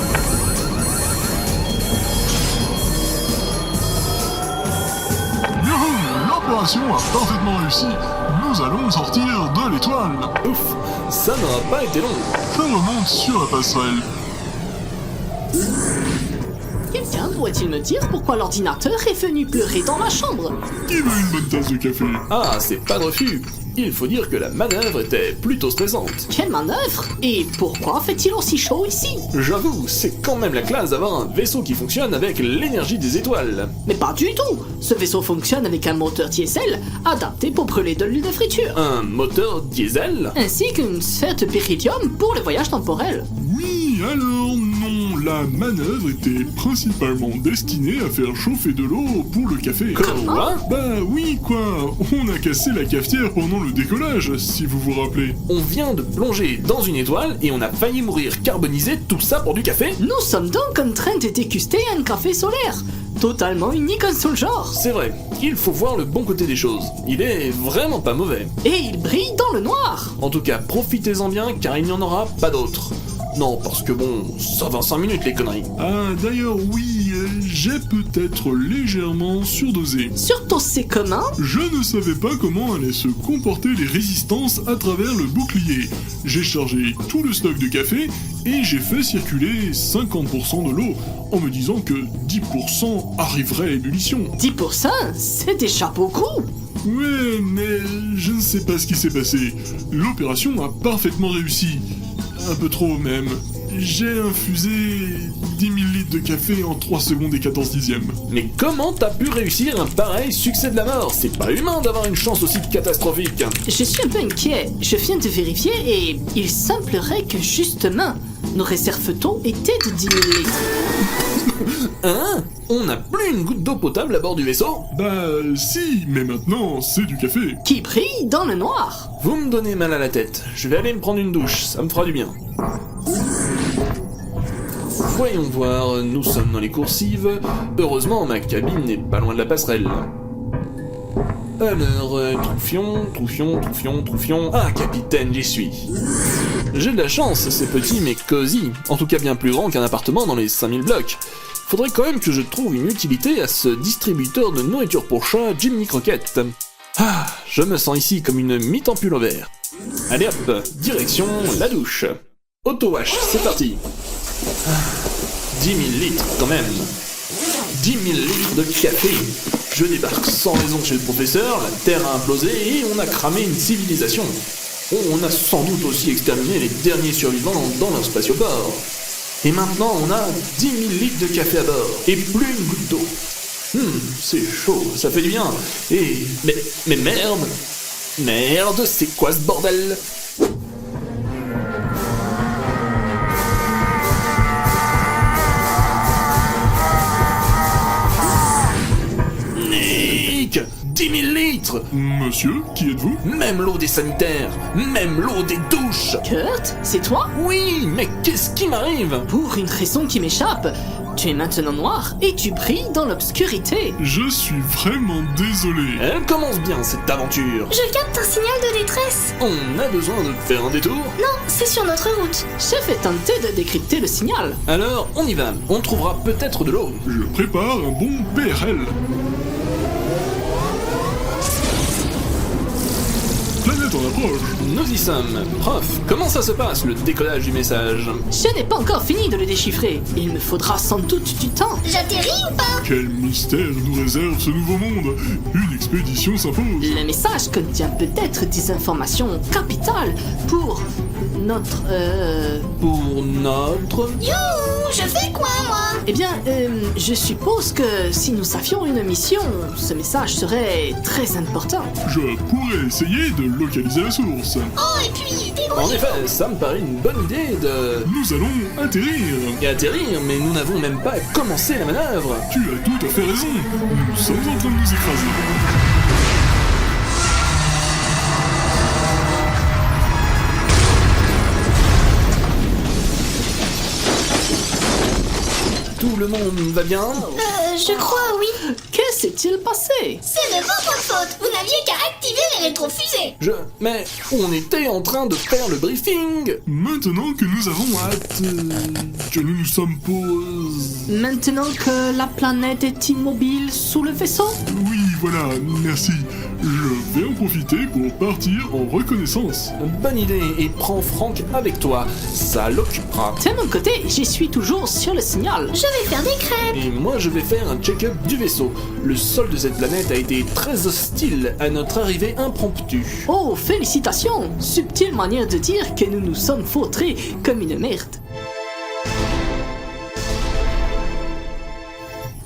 L: l'opération a parfaitement réussi. Nous allons sortir de l'étoile.
C: Ouf, ça n'aura pas été long.
L: Je remonte sur la passerelle.
D: Quelqu'un pourrait-il me dire pourquoi l'ordinateur est venu pleurer dans ma chambre?
L: Qui veut une bonne tasse de café?
C: Ah, c'est pas de refus. Il faut dire que la manœuvre était plutôt stressante.
D: Quelle manœuvre? Et pourquoi fait-il aussi chaud ici?
C: J'avoue, c'est quand même la classe d'avoir un vaisseau qui fonctionne avec l'énergie des étoiles.
D: Mais pas du tout! Ce vaisseau fonctionne avec un moteur diesel adapté pour brûler de l'huile de friture.
C: Un moteur diesel?
D: Ainsi qu'une sphère de péridium pour le voyage temporel.
L: Oui, alors non, la manœuvre était principalement destinée à faire chauffer de l'eau pour le café.
C: Quoi?
L: Bah oui, quoi. On a cassé la cafetière pendant le décollage, si vous vous rappelez.
C: On vient de plonger dans une étoile et on a failli mourir carbonisé, tout ça pour du café?
D: Nous sommes donc en train de déguster un café solaire, totalement unique en son genre.
C: C'est vrai, il faut voir le bon côté des choses. Il est vraiment pas mauvais.
D: Et il brille dans le noir.
C: En tout cas, profitez-en bien car il n'y en aura pas d'autres. Non, parce que bon, ça va 5 minutes les conneries.
L: Ah, d'ailleurs, oui, j'ai peut-être légèrement surdosé.
D: Surdosé comment?
L: Je ne savais pas comment allaient se comporter les résistances à travers le bouclier. J'ai chargé tout le stock de café et j'ai fait circuler 50% de l'eau en me disant que 10% arriverait à ébullition.
D: 10%? C'est déjà beaucoup.
L: Ouais, mais je ne sais pas ce qui s'est passé. L'opération a parfaitement réussi. Un peu trop même. J'ai infusé 10 000 litres de café en 3 secondes et 14 dixièmes.
C: Mais comment t'as pu réussir un pareil succès de la mort? C'est pas humain d'avoir une chance aussi catastrophique.
D: Je suis un peu inquiet. Je viens de vérifier et il semblerait que justement, nos réserves d'eau étaient de 10 000 litres.
C: Hein? On n'a plus une goutte d'eau potable à bord du vaisseau?
L: Bah si, mais maintenant c'est du café.
D: Qui brille dans le noir.
C: Vous me donnez mal à la tête. Je vais aller me prendre une douche, ça me fera du bien. Voyons voir, nous sommes dans les coursives. Heureusement, ma cabine n'est pas loin de la passerelle. Alors, troufion... Ah, capitaine, j'y suis. J'ai de la chance, c'est petit mais cosy. En tout cas bien plus grand qu'un appartement dans les 5000 blocs. Faudrait quand même que je trouve une utilité à ce distributeur de nourriture pour chat Jiminy Croquette. Ah, je me sens ici comme une mythe en pullover. Allez hop, direction la douche. Auto-wash, c'est parti. 10 000 litres quand même. 10 000 litres de café. Je débarque sans raison chez le professeur, la Terre a implosé et on a cramé une civilisation. On a sans doute aussi exterminé les derniers survivants dans leur spatioport. Et maintenant on a 10 000 litres de café à bord, et plus une goutte d'eau. C'est chaud, ça fait du bien. Et... Mais merde! Merde, c'est quoi ce bordel? Nick! 10 000 litres!
L: Monsieur, qui êtes-vous?
C: Même l'eau des sanitaires, même l'eau des douches!
D: Kurt, c'est toi?
C: Oui, mais qu'est-ce qui m'arrive?
D: Pour une raison qui m'échappe, tu es maintenant noir et tu brilles dans l'obscurité.
L: Je suis vraiment désolé.
C: Elle commence bien cette aventure.
E: Je capte un signal de détresse.
C: On a besoin de faire un détour?
E: Non, c'est sur notre route.
D: Je vais tenter de décrypter le signal.
C: Alors, on y va. On trouvera peut-être de l'eau.
L: Je prépare un bon PRL. Planète en approche.
C: Nous y sommes. Prof, comment ça se passe, le décollage du message?
D: Je n'ai pas encore fini de le déchiffrer. Il me faudra sans doute du temps.
E: J'atterris ou pas?
L: Quel mystère nous réserve ce nouveau monde? Une expédition s'impose.
D: Le message contient peut-être des informations capitales pour notre...
C: Pour notre...
E: Youhou, je fais quoi, moi?
D: Eh bien, je suppose que si nous avions une mission, ce message serait très important.
L: Je pourrais essayer de localiser la source.
E: Oh, et puis,
C: En effet, ça me paraît une bonne idée de...
L: Nous allons atterrir.
C: Et atterrir, mais nous n'avons même pas commencé la manœuvre.
L: Tu as tout à fait raison. Nous sommes en train de nous écraser.
C: Tout le monde va bien?
E: Je crois, oui.
D: Que s'est-il passé?
E: C'est de votre faute. Vous n'aviez qu'à activer les rétrofusées.
C: Mais on était en train de faire le briefing.
L: Maintenant que nous avons hâte, que nous nous sommes posés...
D: Maintenant que la planète est immobile sous le vaisseau?
L: Oui, voilà, merci. Je vais en profiter pour partir en reconnaissance.
C: Bonne idée, et prends Franck avec toi, ça l'occupera.
B: De mon côté, j'y suis toujours sur le signal.
F: Je vais faire des crêpes.
C: Et moi je vais faire un check-up du vaisseau. Le sol de cette planète a été très hostile à notre arrivée impromptue.
B: Oh, félicitations! Subtile manière de dire que nous nous sommes vautrés comme une merde.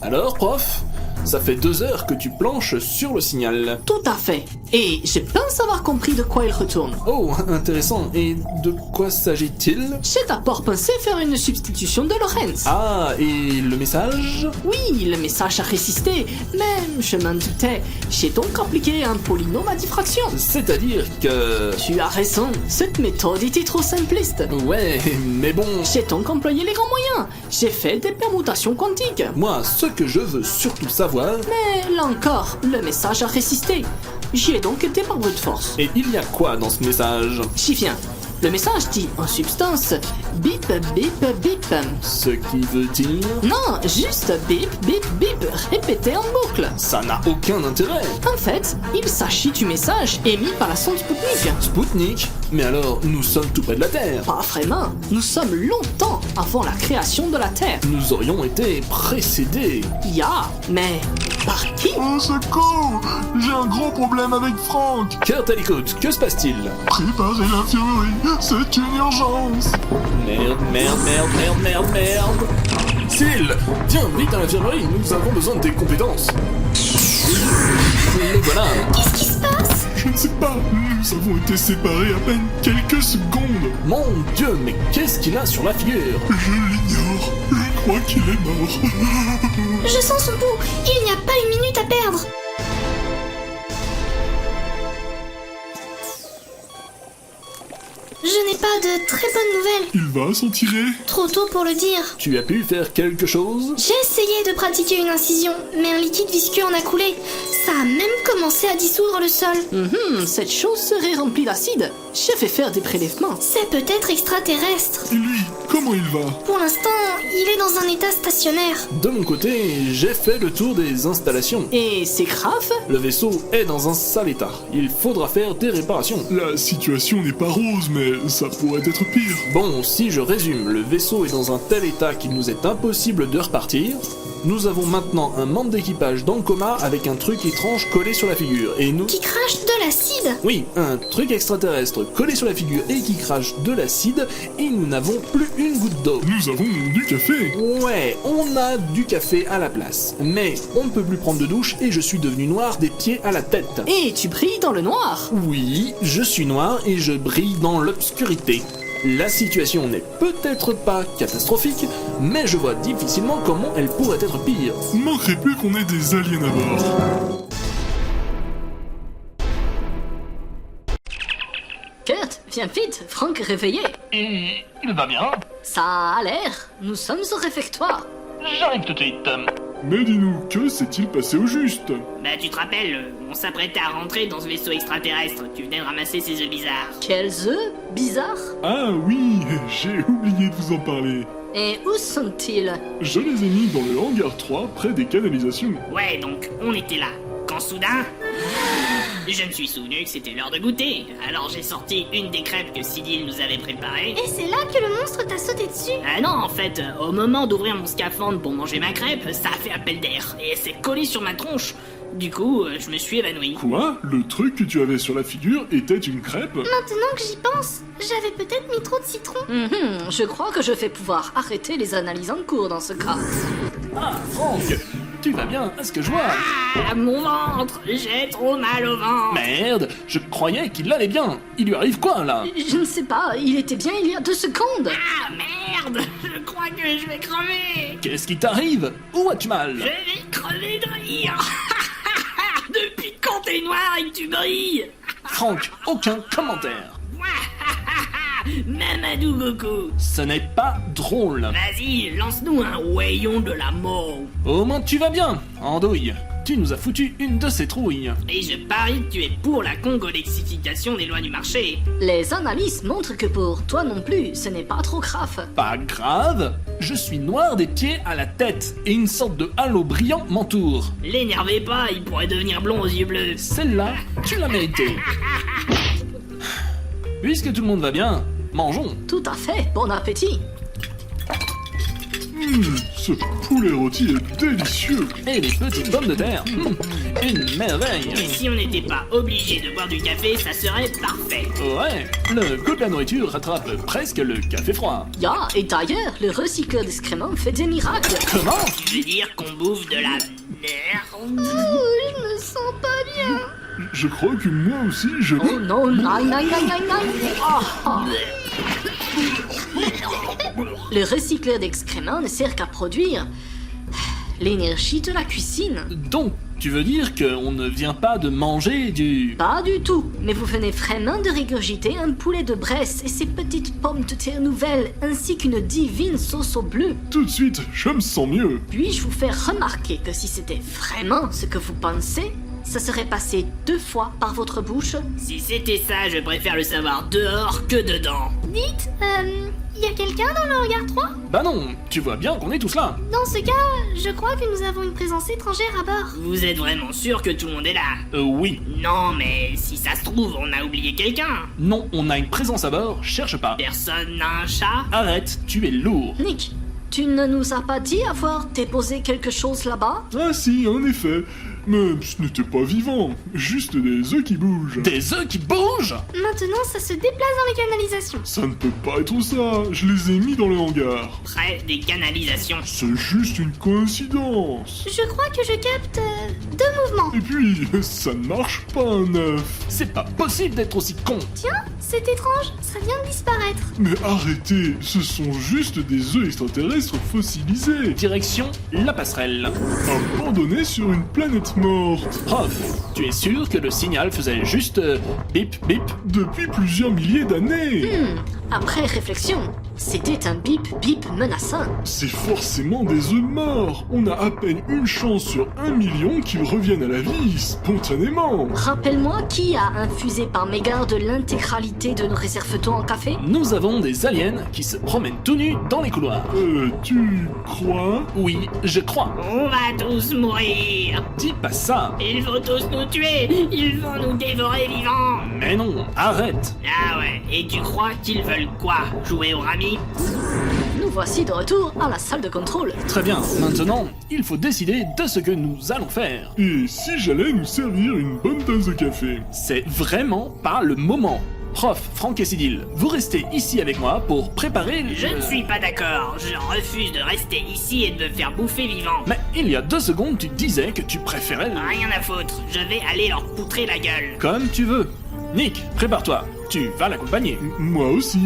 C: Alors, prof, ça fait 2 heures que tu planches sur le signal.
B: Tout à fait. Et je pense avoir compris de quoi il retourne.
C: Oh, intéressant. Et de quoi s'agit-il?
B: J'ai d'abord pensé faire une substitution de Lorenz.
C: Ah, et le message?
B: Oui, le message a résisté, mais je m'en doutais. J'ai donc appliqué un polynôme à diffraction.
C: C'est-à-dire que...
B: Tu as raison, cette méthode était trop simpliste.
C: Ouais, mais bon...
B: J'ai donc employé les grands moyens. J'ai fait des permutations quantiques.
C: Moi, ce que je veux surtout savoir...
B: Mais là encore, le message a résisté. J'y ai donc été par brute force.
C: Et il y a quoi dans ce message?
B: J'y viens. Le message dit en substance bip bip bip.
C: Ce qui veut dire...
B: Non, juste bip bip bip, répété en boucle.
C: Ça n'a aucun intérêt.
B: En fait, il s'agit du message émis par la sonde Spoutnik.
C: Spoutnik? Mais alors, nous sommes tout près de la Terre.
B: Pas vraiment. Nous sommes longtemps avant la création de la Terre.
C: Nous aurions été précédés.
B: Mais par qui?
L: Au secours! J'ai un gros problème avec Franck!
C: Kurt à l'écoute, que se passe-t-il?
L: Préparez l'infirmerie, c'est une urgence!
C: Merde. Cyril, viens vite à l'infirmerie, nous avons besoin de tes compétences. Et voilà.
F: Qu'est-ce qui se passe?
L: Je ne sais pas, nous avons été séparés à peine quelques secondes.
C: Mon Dieu, mais qu'est-ce qu'il a sur la figure?
L: Je l'ignore, je crois qu'il est mort.
F: Je sens son pouls. Il n'y a pas une minute à perdre. Je n'ai pas de très bonnes nouvelles.
L: Il va s'en tirer?
F: Trop tôt pour le dire.
C: Tu as pu faire quelque chose?
F: J'ai essayé de pratiquer une incision, mais un liquide visqueux en a coulé. Ça a même commencé à dissoudre le sol.
B: Cette chose serait remplie d'acide. J'ai fait faire des prélèvements.
F: C'est peut-être extraterrestre.
L: Et lui, comment il va?
F: Pour l'instant, il est dans un état stationnaire.
C: De mon côté, j'ai fait le tour des installations.
B: Et c'est grave?
C: Le vaisseau est dans un sale état. Il faudra faire des réparations.
L: La situation n'est pas rose, mais ça pourrait être pire.
C: Bon, si je résume, le vaisseau est dans un tel état qu'il nous est impossible de repartir. Nous avons maintenant un membre d'équipage dans le coma avec un truc étrange collé sur la figure. Et nous...
F: Qui crache de l'acide?
C: Oui, un truc extraterrestre collé sur la figure et qui crache de l'acide, et nous n'avons plus une goutte d'eau.
L: Nous avons du café.
C: Ouais, on a du café à la place. Mais on ne peut plus prendre de douche et je suis devenu noir des pieds à la tête.
B: Et tu brilles dans le noir?
C: Oui, je suis noir et je brille dans l'obscurité. La situation n'est peut-être pas catastrophique, mais je vois difficilement comment elle pourrait être pire.
L: Manquerait plus qu'on ait des aliens à bord.
D: Kurt, viens vite, Franck est réveillé.
H: Et il va bien?
D: Ça a l'air, nous sommes au réfectoire.
H: J'arrive tout de suite.
L: Mais dis-nous, que s'est-il passé au juste?
N: Bah tu te rappelles, on s'apprêtait à rentrer dans ce vaisseau extraterrestre, tu venais de ramasser ces œufs bizarres.
D: Quels œufs bizarres?
L: Ah oui, j'ai oublié de vous en parler.
D: Et où sont-ils?
L: Je les ai mis dans le hangar 3, près des canalisations.
N: Ouais, donc on était là, quand soudain... Je me suis souvenu que c'était l'heure de goûter, alors j'ai sorti une des crêpes que Cydil nous avait préparées.
F: Et c'est là que le monstre t'a sauté dessus?
N: Ah non, en fait, au moment d'ouvrir mon scaphandre pour manger ma crêpe, ça a fait appel d'air, et s'est collé sur ma tronche. Du coup, je me suis évanoui.
L: Quoi? Le truc que tu avais sur la figure était une crêpe?
F: Maintenant que j'y pense, j'avais peut-être mis trop de citron.
D: Je crois que je vais pouvoir arrêter les analyses en cours dans ce cas.
C: Ah, Franck, tu vas bien, à ce que je vois?
N: Ah, mon ventre, j'ai trop mal au ventre.
C: Merde, je croyais qu'il allait bien. Il lui arrive quoi, là?
D: Je ne sais pas, il était bien il y a 2 secondes.
N: Ah, merde, je crois que je vais crever.
C: Qu'est-ce qui t'arrive? Où as-tu mal?
N: Je vais crever de rire. Depuis quand t'es noir et que tu brilles?
C: Franck, aucun commentaire.
N: Mamadou Goku.
C: Ce n'est pas drôle.
N: Vas-y, lance-nous un rayon de la mort.
C: Au moins tu vas bien, andouille. tu nous as foutu une de ces trouilles.
N: Et je parie que tu es pour la congolexification des lois du marché.
D: Les analyses montrent que pour toi non plus, ce n'est pas trop grave.
C: Pas grave, je suis noir des pieds à la tête et une sorte de halo brillant m'entoure.
N: L'énervez pas, il pourrait devenir blond aux yeux bleus.
C: Celle-là, tu l'as méritée. Puisque tout le monde va bien, mangeons.
D: Tout à fait, bon appétit.
L: Ce poulet rôti est délicieux.
C: Et les petites pommes de terre, une merveille.
N: Et si on n'était pas obligé de boire du café, ça serait parfait.
C: Ouais, le goût de la nourriture rattrape presque le café froid.
D: Ya, et d'ailleurs, le recycleur d'excréments fait des miracles.
C: Comment?
N: Tu veux dire qu'on bouffe de la merde?
F: Je me sens pas bien.
L: Je crois que moi aussi, je...
D: Oh non, non, non, non, non. Le recycleur d'excréments ne sert qu'à produire l'énergie de la cuisine.
C: Donc, tu veux dire qu'on ne vient pas de manger du...
D: Pas du tout, mais vous venez vraiment de régurgiter un poulet de Bresse et ses petites pommes de terre nouvelles, ainsi qu'une divine sauce au bleu.
L: Tout de suite, je me sens mieux.
D: Puis-je vous faire remarquer que si c'était vraiment ce que vous pensez, ça serait passé 2 fois par votre bouche?
N: Si c'était ça, je préfère le savoir dehors que dedans.
F: Dites, y a quelqu'un dans le regard 3?
C: Bah non, tu vois bien qu'on est tous là.
F: Dans ce cas, je crois que nous avons une présence étrangère à bord.
N: Vous êtes vraiment sûr que tout le monde est là?
C: Oui.
N: Non, mais si ça se trouve, on a oublié quelqu'un.
C: Non, on a une présence à bord, cherche pas.
N: Personne n'a un chat?
C: Arrête, tu es lourd.
D: Nick, tu ne nous as pas dit avoir déposé quelque chose là-bas?
L: Ah si, en effet. Mais ce n'était pas vivant, juste des œufs qui bougent.
C: Des œufs qui bougent?
F: Maintenant, ça se déplace dans les canalisations.
L: Ça ne peut pas être ça, je les ai mis dans le hangar.
N: Près des canalisations.
L: C'est juste une coïncidence.
F: Je crois que je capte 2 mouvements.
L: Et puis, ça ne marche pas un œuf.
C: C'est pas possible d'être aussi con.
F: Tiens, c'est étrange, ça vient de disparaître.
L: Mais arrêtez, ce sont juste des œufs extraterrestres fossilisés.
C: Direction la passerelle.
L: Abandonnés sur une planète morte.
C: Prof, tu es sûr que le signal faisait juste bip bip?
L: Depuis plusieurs milliers d'années.
D: Après réflexion, c'était un bip bip menaçant.
L: C'est forcément des œufs morts. On a à peine une chance sur 1 million qu'ils reviennent à la vie, spontanément.
D: Rappelle-moi qui a infusé par mégarde l'intégralité de nos réserves-tons en café?
C: Nous avons des aliens qui se promènent tout nus dans les couloirs.
L: Tu crois?
C: Oui, je crois.
N: On va tous mourir.
C: Dis pas ça.
N: Ils vont tous nous tuer. Ils vont nous dévorer vivants.
C: Mais non, arrête.
N: Ah ouais, et tu crois qu'ils veulent quoi? Jouer au rami?
D: Nous voici de retour à la salle de contrôle.
C: Très bien, maintenant, il faut décider de ce que nous allons faire.
L: Et si j'allais nous servir une bonne tasse de café?
C: C'est vraiment pas le moment. Prof, Franck et Cydil, vous restez ici avec moi pour préparer le...
N: Je ne suis pas d'accord. Je refuse de rester ici et de me faire bouffer vivant.
C: Mais il y a 2 secondes, tu disais que tu préférais...
N: Rien à foutre. Je vais aller leur poutrer la gueule.
C: Comme tu veux. Nick, prépare-toi. Tu vas l'accompagner.
L: Moi aussi.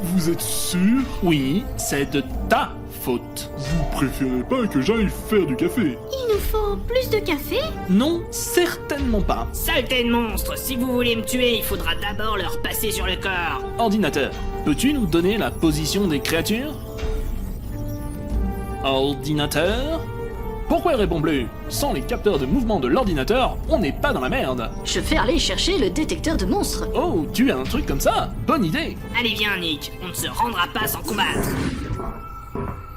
L: Vous êtes sûr?
C: Oui, c'est de ta faute.
L: Vous préférez pas que j'aille faire du café?
F: Il nous faut plus de café?
C: Non, certainement pas.
N: Saleté de monstre. Si vous voulez me tuer, il faudra d'abord leur passer sur le corps.
C: Ordinateur, peux-tu nous donner la position des créatures? Ordinateur? Pourquoi il répond bleu? Sans les capteurs de mouvement de l'ordinateur, on n'est pas dans la merde.
D: Je vais aller chercher le détecteur de monstres.
C: Oh, tu as un truc comme ça? Bonne idée.
N: Allez viens Nick, on ne se rendra pas sans combattre.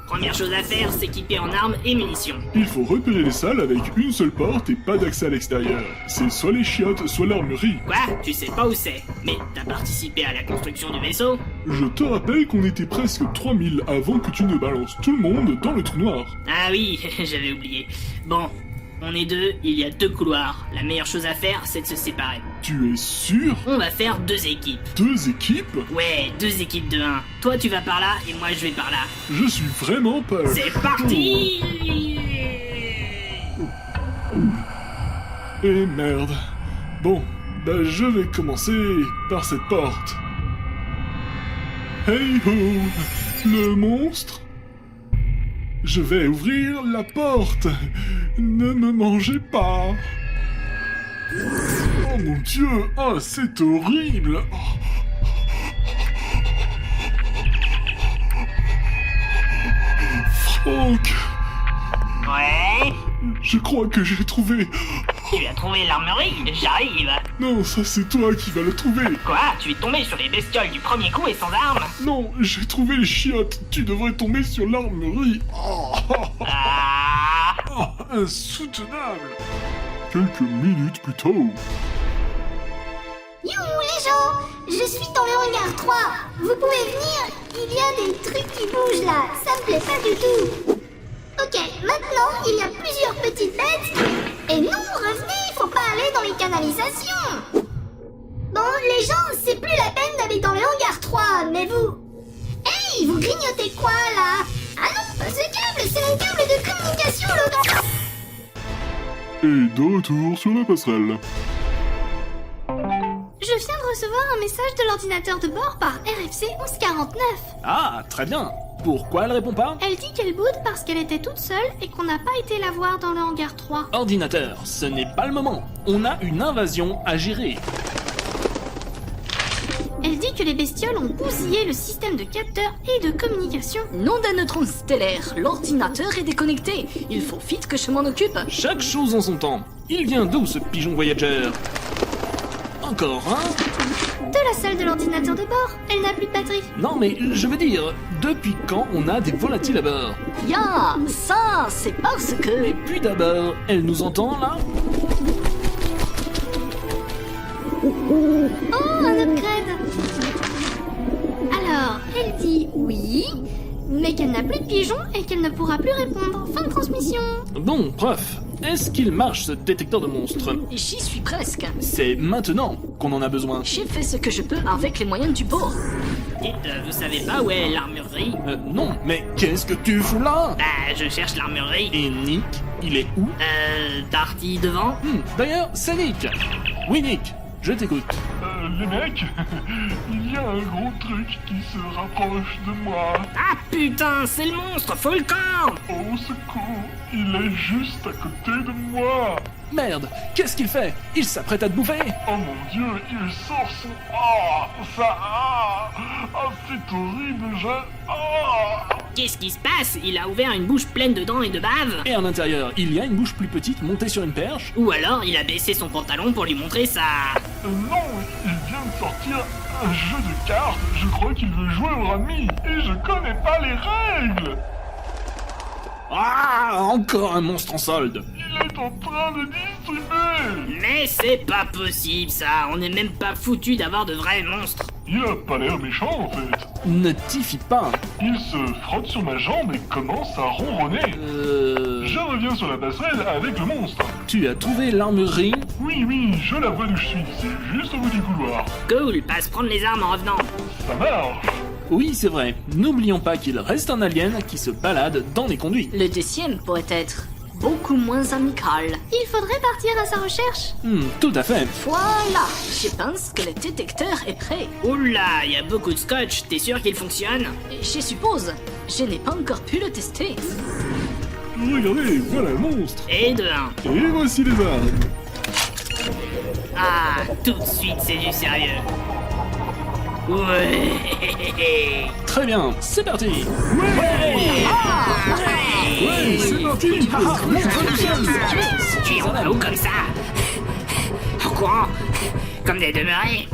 N: Première chose à faire, s'équiper en armes et munitions.
L: Il faut repérer les salles avec une seule porte et pas d'accès à l'extérieur. C'est soit les chiottes, soit l'armurerie.
N: Quoi? Tu sais pas où c'est. Mais t'as participé à la construction du vaisseau?
L: Je te rappelle qu'on était presque 3000 avant que tu ne balances tout le monde dans le trou noir.
N: Ah oui, j'avais oublié. Bon, on est 2, il y a 2 couloirs. La meilleure chose à faire, c'est de se séparer.
L: Tu es sûr?
N: On va faire 2 équipes.
L: 2 équipes?
N: Ouais, 2 équipes de 1. Toi tu vas par là et moi je vais par là.
L: Je suis vraiment pas...
N: C'est parti!
L: Eh merde. Bon, bah je vais commencer par cette porte. Hey ho! Le monstre? Je vais ouvrir la porte. Ne me mangez pas. Oh mon Dieu, oh c'est horrible. Franck.
N: Ouais?
L: Je crois que j'ai trouvé...
N: Tu as trouvé l'armurerie? J'arrive.
L: Non, ça c'est toi qui vas le trouver.
N: Quoi? Tu es tombé sur les bestioles du premier coup et sans armes?
L: Non, j'ai trouvé les chiottes. Tu devrais tomber sur l'armurerie. Insoutenable. Quelques minutes plus tôt.
E: You les gens, je suis dans le hangar 3. Vous pouvez venir, il y a des trucs qui bougent là, ça me plaît pas du tout. Ok, maintenant il y a plusieurs petites bêtes. Et non, revenez, faut pas aller dans les canalisations. Bon, les gens, c'est plus la peine d'aller dans le hangar 3, mais vous... Hey, vous grignotez quoi là? Ah non, pas ce câble, c'est mon câble de communication là.
L: Et de retour sur la passerelle.
F: Je viens de recevoir un message de l'ordinateur de bord par RFC 1149.
C: Ah, très bien. Pourquoi elle répond pas?
F: Elle dit qu'elle boude parce qu'elle était toute seule et qu'on n'a pas été la voir dans le hangar 3.
C: Ordinateur, ce n'est pas le moment. On a une invasion à gérer.
F: Elle dit que les bestioles ont bousillé le système de capteurs et de communication.
D: Nom d'un neutron stellaire, l'ordinateur est déconnecté. Il faut vite que je m'en occupe.
C: Chaque chose en son temps. Il vient d'où ce pigeon voyageur? Encore un?
F: De la salle de l'ordinateur de bord. Elle n'a plus de batterie.
C: Non mais je veux dire, depuis quand on a des volatiles à bord?
D: Ya, ça, c'est parce que...
C: Et puis d'abord, elle nous entend là?
F: Oh, un upgrade. Alors, elle dit oui, mais qu'elle n'a plus de pigeons et qu'elle ne pourra plus répondre. Fin de transmission.
C: Bon, prof, est-ce qu'il marche ce détecteur de monstres?
D: J'y suis presque.
C: C'est maintenant qu'on en a besoin.
D: J'ai fait ce que je peux avec les moyens du bord.
N: Dites, vous savez pas où est l'armurerie?
C: Non, mais qu'est-ce que tu fous là?
N: Bah, je cherche l'armurerie.
C: Et Nick, il est où?
N: Parti devant?
C: D'ailleurs, c'est Nick. Oui, Nick, je t'écoute.
L: Les mecs, il y a un gros truc qui se rapproche de moi.
N: Ah putain, c'est le monstre, faut le camp!
L: Au secours, il est juste à côté de moi.
C: Merde, qu'est-ce qu'il fait? Il s'apprête à te bouffer?
L: Oh mon dieu, il sort son... c'est horrible,
N: Qu'est-ce qui se passe? Il a ouvert une bouche pleine de dents et de bave?
C: Et à l'intérieur, il y a une bouche plus petite montée sur une perche?
N: Ou alors, il a baissé son pantalon pour lui montrer sa...
L: Non, il vient de sortir un jeu de cartes. Je crois qu'il veut jouer au rami. Et je connais pas les règles.
C: Ah, encore un monstre en solde.
L: Il est en train de distribuer.
N: Mais c'est pas possible ça, on n'est même pas foutu d'avoir de vrais monstres.
L: Il a pas l'air méchant en fait.
C: Ne t'y fie pas.
L: Il se frotte sur ma jambe et commence à ronronner. Je reviens sur la passerelle avec le monstre.
C: Tu as trouvé l'armurerie?
L: Oui, je la vois d'où je suis, c'est juste au bout du couloir.
N: Cool, passe prendre les armes en revenant.
L: Ça marche.
C: Oui, c'est vrai. N'oublions pas qu'il reste un alien qui se balade dans les conduits.
D: Le deuxième pourrait être beaucoup moins amical.
F: Il faudrait partir à sa recherche.
C: Tout à fait.
D: Voilà, je pense que le détecteur est prêt.
N: Oula, il y a beaucoup de scotch, t'es sûr qu'il fonctionne?
D: Je suppose. Je n'ai pas encore pu le tester.
L: Regardez, voilà le monstre.
N: Et de 1.
L: Et voici les armes.
N: Ah, tout de suite c'est du sérieux. Ouais.
C: Très bien, c'est parti.
L: Ouais, c'est parti.
N: Tu es en haut comme ça? En courant? Comme des demeurés?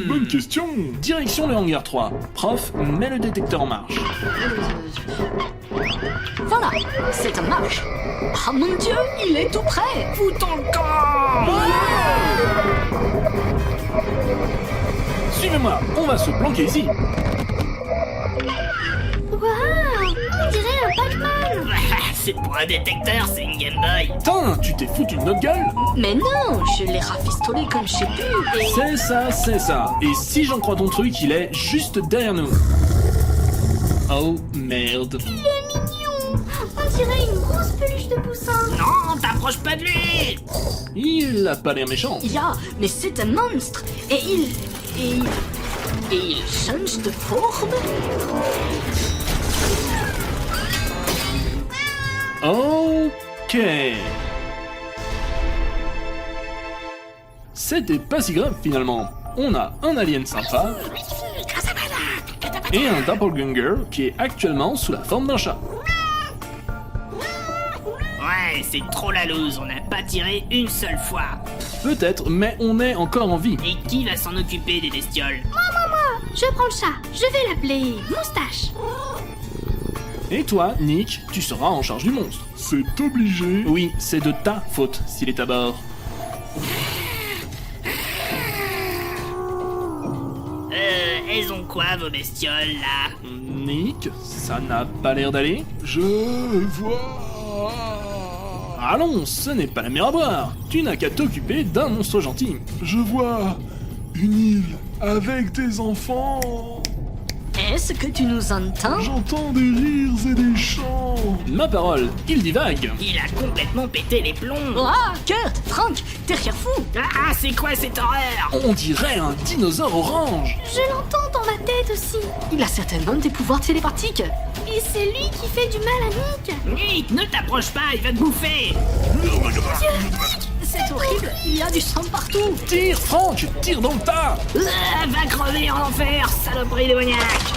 L: Bonne question.
C: Direction le hangar 3. Prof, mets le détecteur en marche.
D: Voilà, c'est en marche. Ah mon dieu, il est tout prêt.
N: Foutons le camp!
C: Suivez-moi, on va se planquer ici.
F: Waouh, on dirait un Pac-Man.
N: C'est pour un détecteur, c'est une Game Boy.
C: Putain, tu t'es foutu de notre gueule?
D: Mais non, je l'ai rafistolé comme j'ai pu et...
C: C'est ça. Et si j'en crois ton truc, il est juste derrière nous. Oh, merde.
F: Il est mignon. On dirait une grosse peluche de poussin.
N: Non, t'approches pas de lui.
C: Il a pas l'air méchant.
D: Ya, mais c'est un monstre. Et il change de forme.
C: Ok. C'était pas si grave finalement. On a un alien sympa et un doppelganger qui est actuellement sous la forme d'un chat.
N: Ouais, fait trop la loose, on n'a pas tiré une seule fois.
C: Peut-être, mais on est encore en vie.
N: Et qui va s'en occuper des bestioles?
F: Moi, je prends le chat. Je vais l'appeler Moustache.
C: Et toi, Nick, tu seras en charge du monstre.
L: C'est obligé.
C: Oui, c'est de ta faute s'il est à bord.
N: Elles ont quoi vos bestioles là?
C: Nick, ça n'a pas l'air d'aller.
L: Je vois...
C: Allons, ce n'est pas la mer à boire. Tu n'as qu'à t'occuper d'un monstre gentil.
L: Je vois une île avec des enfants.
D: Est-ce que tu nous entends?
L: J'entends des rires et des chants.
C: Ma parole, il divague.
N: Il a complètement pété les plombs.
D: Ah, Kurt, Frank, t'es rien fou.
N: Ah, c'est quoi cette horreur?
C: On dirait un dinosaure orange.
F: Je l'entends dans ma tête aussi.
D: Il a certainement des pouvoirs télépathiques.
F: Et c'est lui qui fait du mal à Nick.
N: Nick, ne t'approche pas, il va te bouffer.
D: C'est horrible, il y a du sang partout.
C: Tire, Frank, tire dans le tas.
N: Va crever en enfer, saloperie démoniaque.